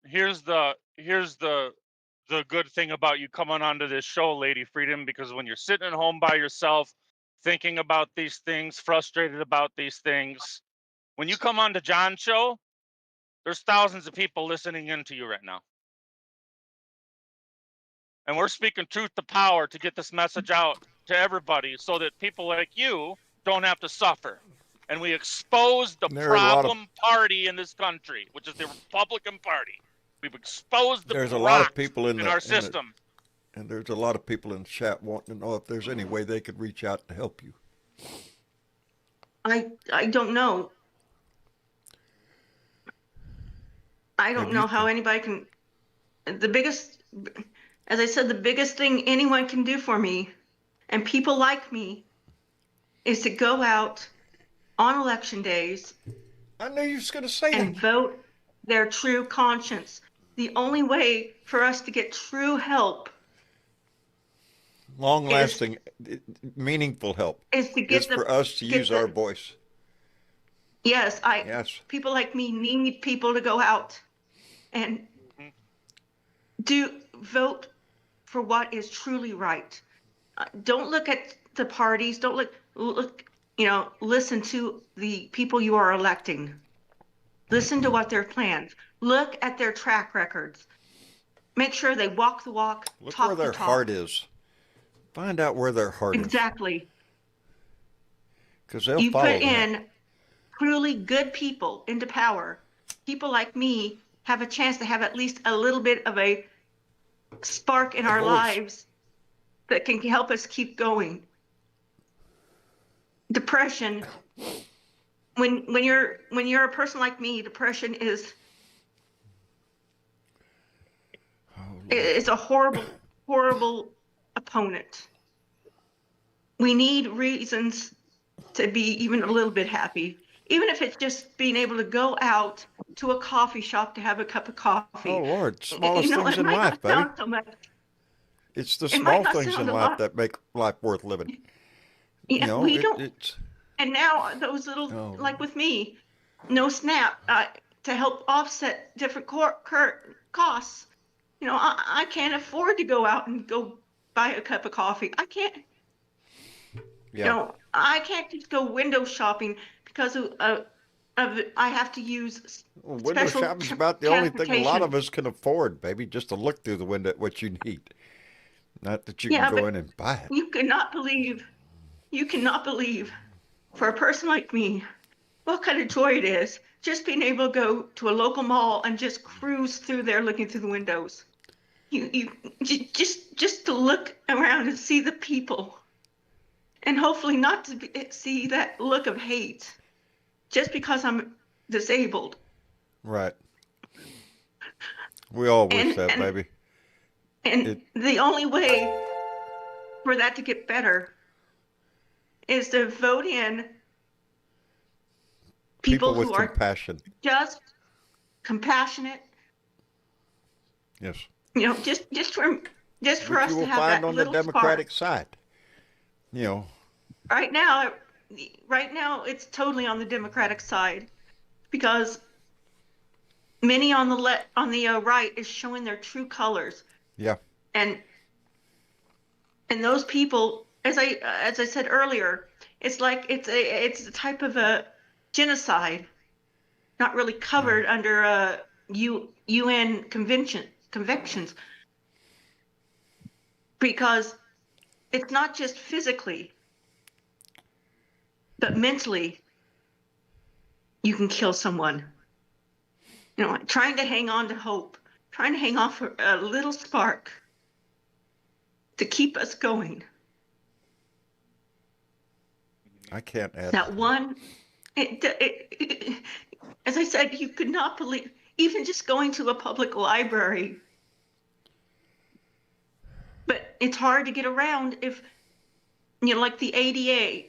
Here's the good thing about you coming onto this show, Lady Freedom, because when you're sitting at home by yourself thinking about these things, frustrated about these things, when you come on to John's show, there's thousands of people listening into you right now. And we're speaking truth to power to get this message out to everybody so that people like you don't have to suffer. and we expose the There are a lot of- problem party in this country, which is the Republican Party. We've exposed the There's a lot of rot people in our system. and there's a lot of people in the chat wanting to know if there's any way they could reach out to help you. I don't know. I don't know how anybody can. The biggest, as I said, the biggest thing anyone can do for me, and people like me, is to go out on election days I knew you was going to say and that. vote their true conscience. The only way for us to get true help Long-lasting, meaningful help is to get is for us to use our voice. Yes, Yes. people like me need people to go out and vote for what is truly right. Don't look at the parties. Don't look. Listen to the people you are electing. Listen to what their plans. Look at their track records. Make sure they walk the walk, Look talk where their the talk. heart is. Find out where their heart is. Exactly. Because they'll You follow put that. in truly good people into power. People like me have a chance to have at least a little bit of a spark in our voice. lives that can help us keep going. Depression, when you're a person like me, depression is it's a horrible opponent. We need reasons to be even a little bit happy, even if it's just being able to go out to a coffee shop to have a cup of coffee. Oh, Lord. Smallest things it in might life, not baby. sound so much. It's the It might small not things in sound a life lot. that make life worth living. Yeah, we don't. It's And now those little, Oh. like with me, no SNAP to help offset different costs. I can't afford to go out and go buy a cup of coffee. I can't. yeah. I can't just go window shopping because of I have to use Well, window special shopping's about the only thing a lot transportation. of us can afford, baby, just to look through the window at what you need. Not that you Yeah, can go but in and buy it. You cannot believe for a person like me what kind of joy it is just being able to go to a local mall and just cruise through there looking through the windows. You just to look around and see the people, and hopefully not to see that look of hate just because I'm disabled. Right. We all wish that, And- baby. And the only way for that to get better is to vote in people with who are compassion. just compassionate. Yes. Just for Which us you to will have find that on the little Democratic spark. side. Right now it's totally on the Democratic side because many on the right is showing their true colors. Yeah. And those people, as I said earlier, it's like it's a type of a genocide, not really covered under UN conventions, because it's not just physically, but mentally. You can kill someone. Trying to hang on to hope, trying to hang on for a little spark to keep us going. I can't add That one, as I said, you could not believe, even just going to a public library. But it's hard to get around if, like the ADA,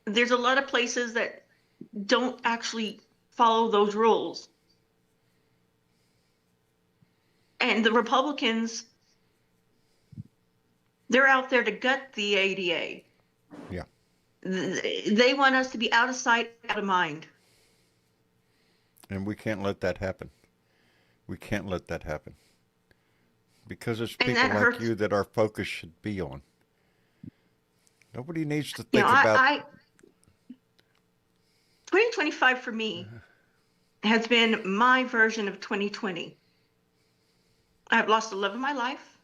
there's a lot of places that don't actually follow those rules. And the Republicans, they're out there to gut the ADA. Yeah. They want us to be out of sight, out of mind. And we can't let that happen. We can't let that happen. Because it's And people that like hurts. you that our focus should be on. Nobody needs to think about 2025 for me has been my version of 2020. I've lost the love of my life,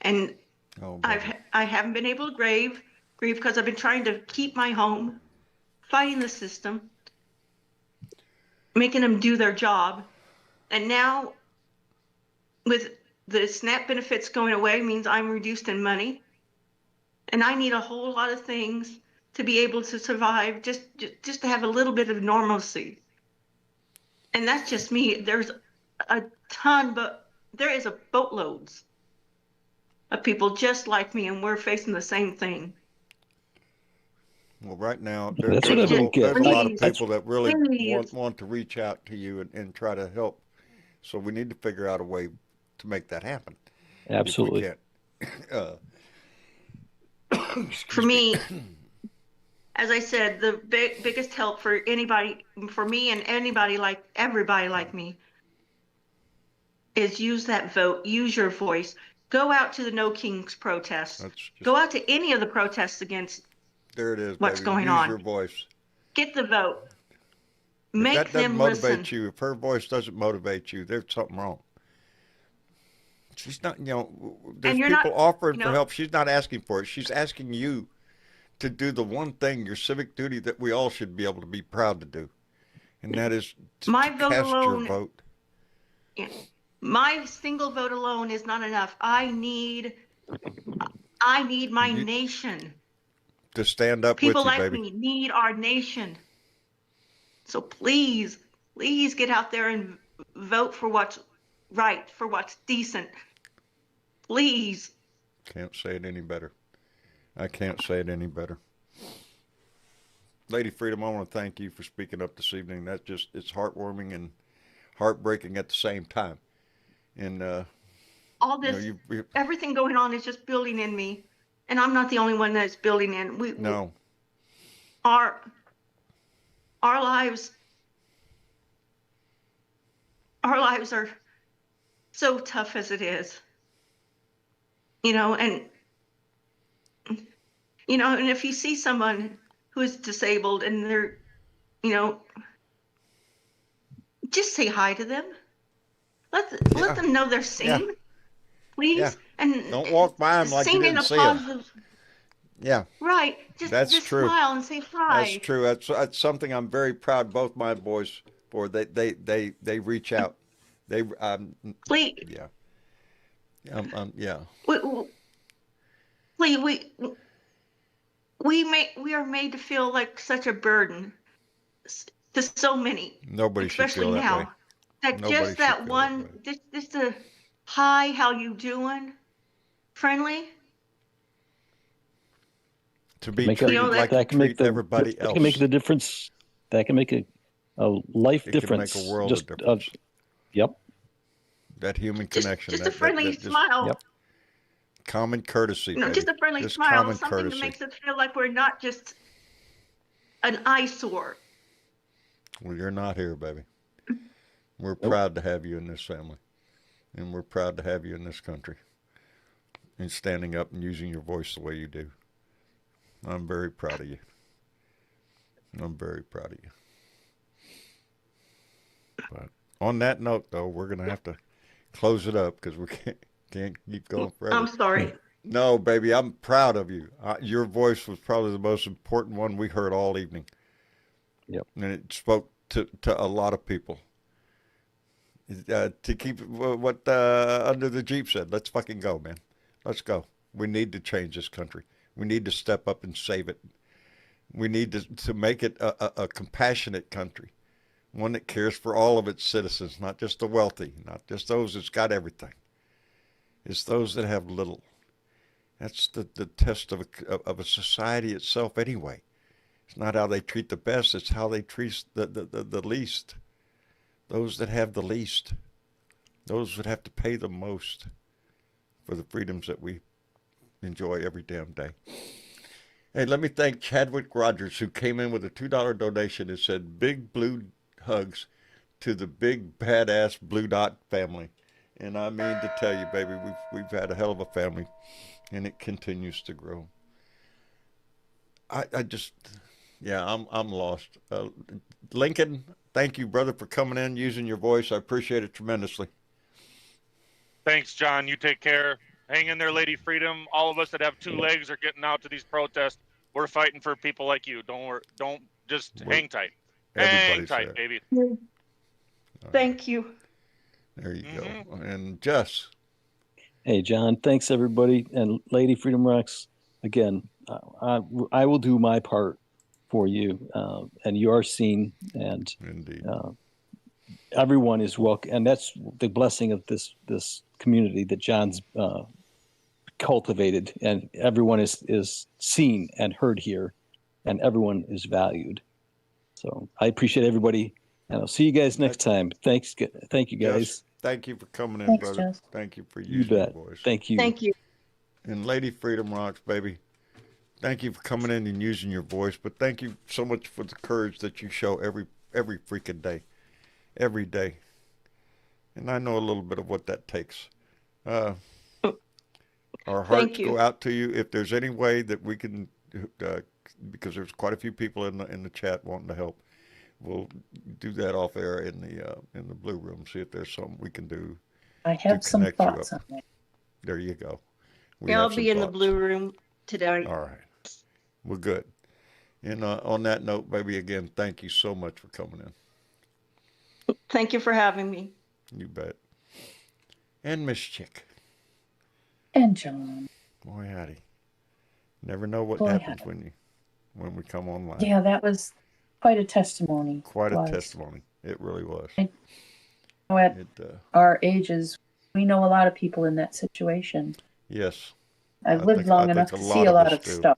and Oh, I haven't been able to grieve because I've been trying to keep my home. fighting the system, making them do their job. And now with the SNAP benefits going away means I'm reduced in money. And I need a whole lot of things to be able to survive, just to have a little bit of normalcy. And that's just me. There's a ton, but there is a boatloads of people just like me, and we're facing the same thing. Well, right now, That's what I don't get. there's a lot of Please, people that really please. want to reach out to you and try to help. So we need to figure out a way to make that happen. Absolutely. If we can't. For me, as I said, the biggest help for anybody, for me and everybody like me, is use that vote, use your voice. Go out to the No Kings protests. Go out to any of the protests against there it is, what's baby. going Use on. your voice. Get the vote. If Make that doesn't them motivate listen. you, if her voice doesn't motivate you, there's something wrong. She's not, there's you're people not, offering you for know- help. She's not asking for it. She's asking you to do the one thing, your civic duty that we all should be able to be proud to do. And that is to My vote cast your alone- vote. Yeah. My single vote alone is not enough. I need my nation. To stand up People with you, like baby. me need our nation. So please get out there and vote for what's right, for what's decent. Please. Can't say it any better. I can't say it any better. Lady Freedom, I want to thank you for speaking up this evening. It's heartwarming and heartbreaking at the same time. And All this, everything going on is just building in me. And I'm not the only one that's building in. No. Our lives are so tough as it is. And if you see someone who is disabled and they're, just say hi to them. Let them know they're seen, Yeah. please. Yeah. And don't walk by them like you sing in didn't a see them. positive. Yeah. Right. That's just true. smile and say hi. That's true. That's something I'm very proud both my boys for. They reach out. Please. Yeah. Yeah. We are made to feel like such a burden to so many. Nobody should especially feel that now. way. That Nobody just should that feel one, that way. just a hi, how you doing? Friendly. To be Make treated like you treat everybody else. That can make the difference. That can make a life difference. It can make a world of difference. Yep. That human connection. Just a friendly smile. Yep. Common courtesy. Baby. Just a friendly just smile. Common Something courtesy. that makes us feel like we're not just an eyesore. Well, you're not here, baby. We're proud to have you in this family. And we're proud to have you in this country. And standing up and using your voice the way you do. I'm very proud of you. I'm very proud of you. But on that note, though, we're going to have to close it up because we can't keep going forever. I'm sorry. No, baby, I'm proud of you. Your voice was probably the most important one we heard all evening. Yep. And it spoke to a lot of people. To keep what Under the Jeep said, let's fucking go, man. Let's go. We need to change this country. We need to step up and save it. We need to make it a compassionate country, one that cares for all of its citizens, not just the wealthy, not just those that's got everything. It's those that have little. That's the test of a society itself anyway. It's not how they treat the best, it's how they treat the least. Those that have the least. Those that have to pay the most for the freedoms that we enjoy every damn day. Hey, let me thank Chadwick Rogers, who came in with a $2 donation and said big blue hugs to the big badass Blue Dot family. And I mean to tell you, baby, we've had a hell of a family, and it continues to grow. I just, yeah, I'm lost. Lincoln, thank you, brother, for coming in, using your voice. I appreciate it tremendously. Thanks, John. You take care. Hang in there, Lady Freedom. All of us that have two legs are getting out to these protests. We're fighting for people like you. Don't Just We're- hang tight. Hang Everybody's tight, there. baby. Thank you. There you go. Mm-hmm. And Jess, Hey, John, thanks everybody. And Lady Freedom Rocks, again, I will do my part for you. And you are seen, and indeed. everyone is welcome. And that's the blessing of this community that John's cultivated. And everyone is seen and heard here, and everyone is valued. So I appreciate everybody, and I'll see you guys next time. Thank you guys. Jess, thank you for coming in, Thanks, brother. Jess. Thank you for You using your bet. voice. Thank you. Thank you. And Lady Freedom Rocks, baby. Thank you for coming in and using your voice, but thank you so much for the courage that you show every freaking day, every day. And I know a little bit of what that takes. Our hearts you. go out to you. If there's any way that we can, because there's quite a few people in the chat wanting to help, we'll do that off air in the blue room. See if there's something we can do. I have some connect you thoughts up. on that. There you go. We Yeah, I'll have some be in the thoughts. blue room today. All right. We're good. And on that note, baby, again, thank you so much for coming in. Thank you for having me. You bet. And Miss Chick. And John. Boy, howdy. Never know what Boy, happens howdy. when we come online. Yeah, that was quite a testimony. Quite a was. testimony. It really was. At It, our ages, we know a lot of people in that situation. yes. I've I lived think- long I enough think to a see lot a of lot us of do. stuff.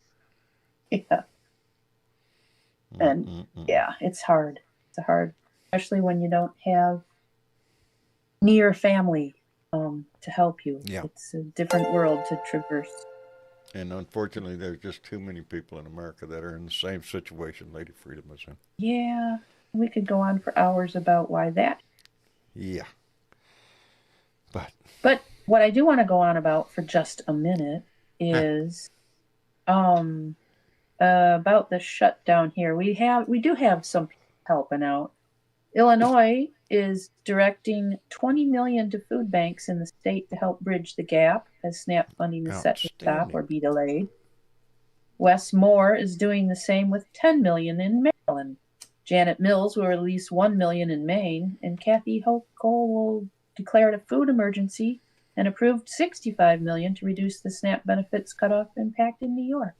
Yeah. And yeah, it's hard. It's hard, especially when you don't have near family to help you. Yeah. It's a different world to traverse. And unfortunately, there's just too many people in America that are in the same situation Lady Freedom is in. Yeah, we could go on for hours about why that. Yeah. But what I do want to go on about for just a minute is about the shutdown here. We do have some people helping out. Illinois is directing $20 million to food banks in the state to help bridge the gap as SNAP funding is set to stop or be delayed. Wes Moore is doing the same with $10 million in Maryland. Janet Mills will release $1 million in Maine, and Kathy Hochul will declare a food emergency and approved $65 million to reduce the SNAP benefits cutoff impact in New York.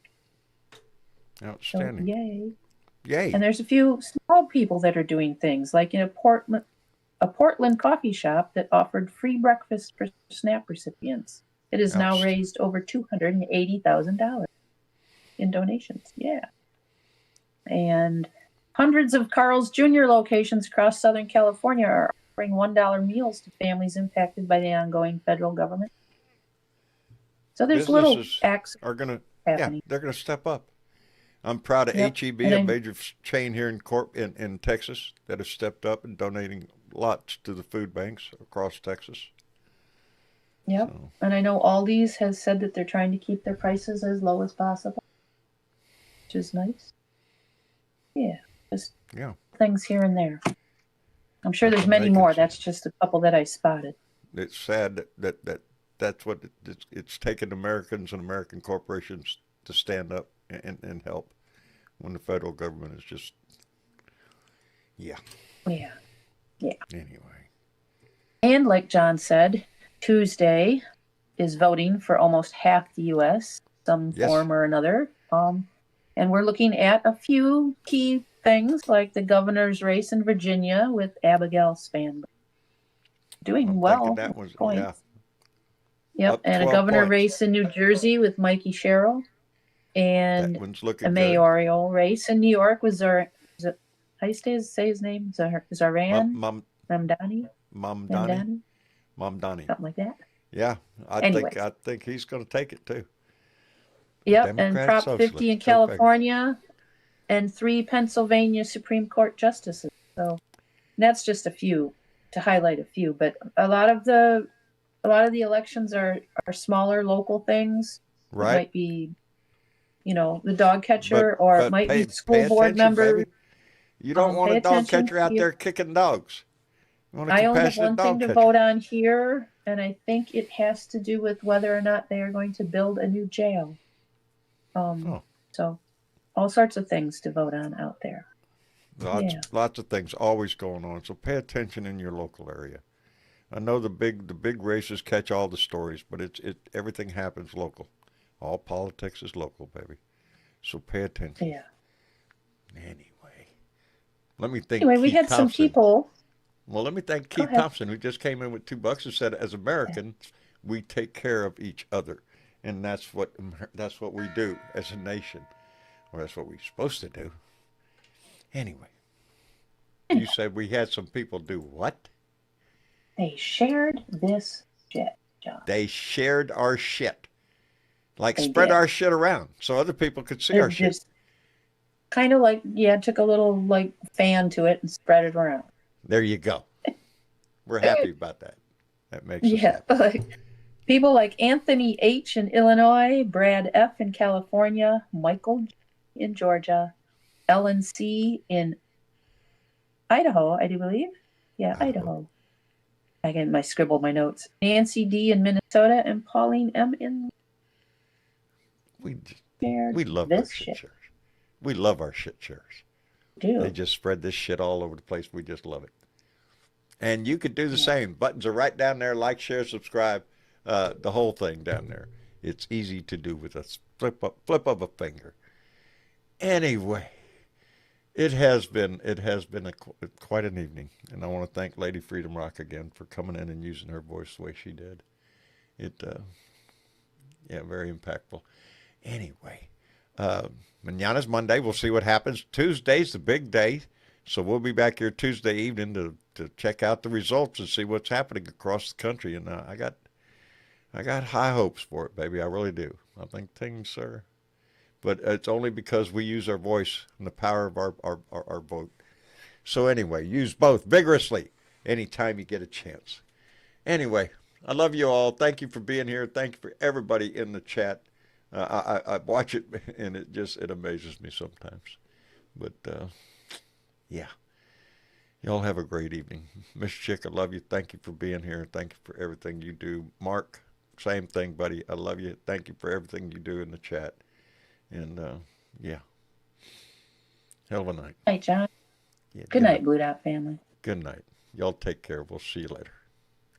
Outstanding. So, yay. Yay. And there's a few small people that are doing things, like in a Portland coffee shop that offered free breakfast for SNAP recipients. It has now raised over $280,000 in donations. Yeah. And hundreds of Carl's Jr. locations across Southern California are offering $1 meals to families impacted by the ongoing federal government. So there's little acts are gonna happening. they're gonna step up. I'm proud of HEB, a major chain here in Texas, that has stepped up and donating lots to the food banks across Texas. Yep. So. And I know Aldi's has said that they're trying to keep their prices as low as possible, which is nice. Yeah. Just things here and there. I'm sure there's many more. That's just a couple that I spotted. It's sad that's what it's taken Americans and American corporations to stand up and help when the federal government is just, Yeah. Anyway. And like John said, Tuesday is voting for almost half the U.S., some form or another. And we're looking at a few key things like the governor's race in Virginia with Abigail Spanberg. Doing well. That was, Yep, and a governor race in New Jersey with Mikey Sherrill. And a mayoral race in New York with how do you say his name? Zaran? Mamdani? Mamdani. Something like that. Yeah, I think he's going to take it too. Yep, and Prop 50 in California, and 3 Pennsylvania Supreme Court justices. So that's just a few, to highlight a few. But a lot of the elections are smaller local things. Right. It might be, the dog catcher, or it might be school board member. Baby. You don't want a dog catcher out there kicking dogs. I only have one thing to vote on here, and I think it has to do with whether or not they are going to build a new jail. So all sorts of things to vote on out there. Lots of things always going on. So pay attention in your local area. I know the big races catch all the stories, but everything happens local. All politics is local, baby. So pay attention. Yeah. Anyway, let me thank Anyway, we Keith had some Thompson. people. Well, let me thank Go Keith ahead. Thompson, who just came in with $2 and said, as Americans, we take care of each other. And that's what we do as a nation. Or that's what we're supposed to do. Anyway, you said we had some people do what? They shared this shit, John. They shared our shit. Like They spread did. our shit around so other people could see They our shit. just kind of like, took a little like fan to it and spread it around. There you go. We're happy about that. That makes us happy. Like people like Anthony H. in Illinois, Brad F. in California, Michael G. in Georgia, Ellen C. in Idaho, I do believe. Yeah, Idaho. I get my my notes. Nancy D. in Minnesota and Pauline M. in We we love our shit shares. We love our shit shares. Do. They just spread this shit all over the place. We just love it. And you could do the same. Buttons are right down there. Like, share, subscribe. The whole thing down there. It's easy to do with a flip of a finger. Anyway, it has been quite an evening, and I want to thank Lady Freedom Rock again for coming in and using her voice the way she did. Very impactful. Anyway, mañana's Monday. We'll see what happens. Tuesday's the big day, so we'll be back here Tuesday evening to check out the results and see what's happening across the country. And I got high hopes for it, baby. I really do. I think things are, but it's only because we use our voice and the power of our vote. So anyway, use both vigorously anytime you get a chance. Anyway, I love you all. Thank you for being here. Thank you for everybody in the chat. I watch it, and it amazes me sometimes. But, yeah. Y'all have a great evening. Miss Chick, I love you. Thank you for being here. Thank you for everything you do. Mark, same thing, buddy. I love you. Thank you for everything you do in the chat. And, yeah. Hell of a night. Good night, John. Yeah, Good night, Blue Dot family. Good night. Y'all take care. We'll see you later.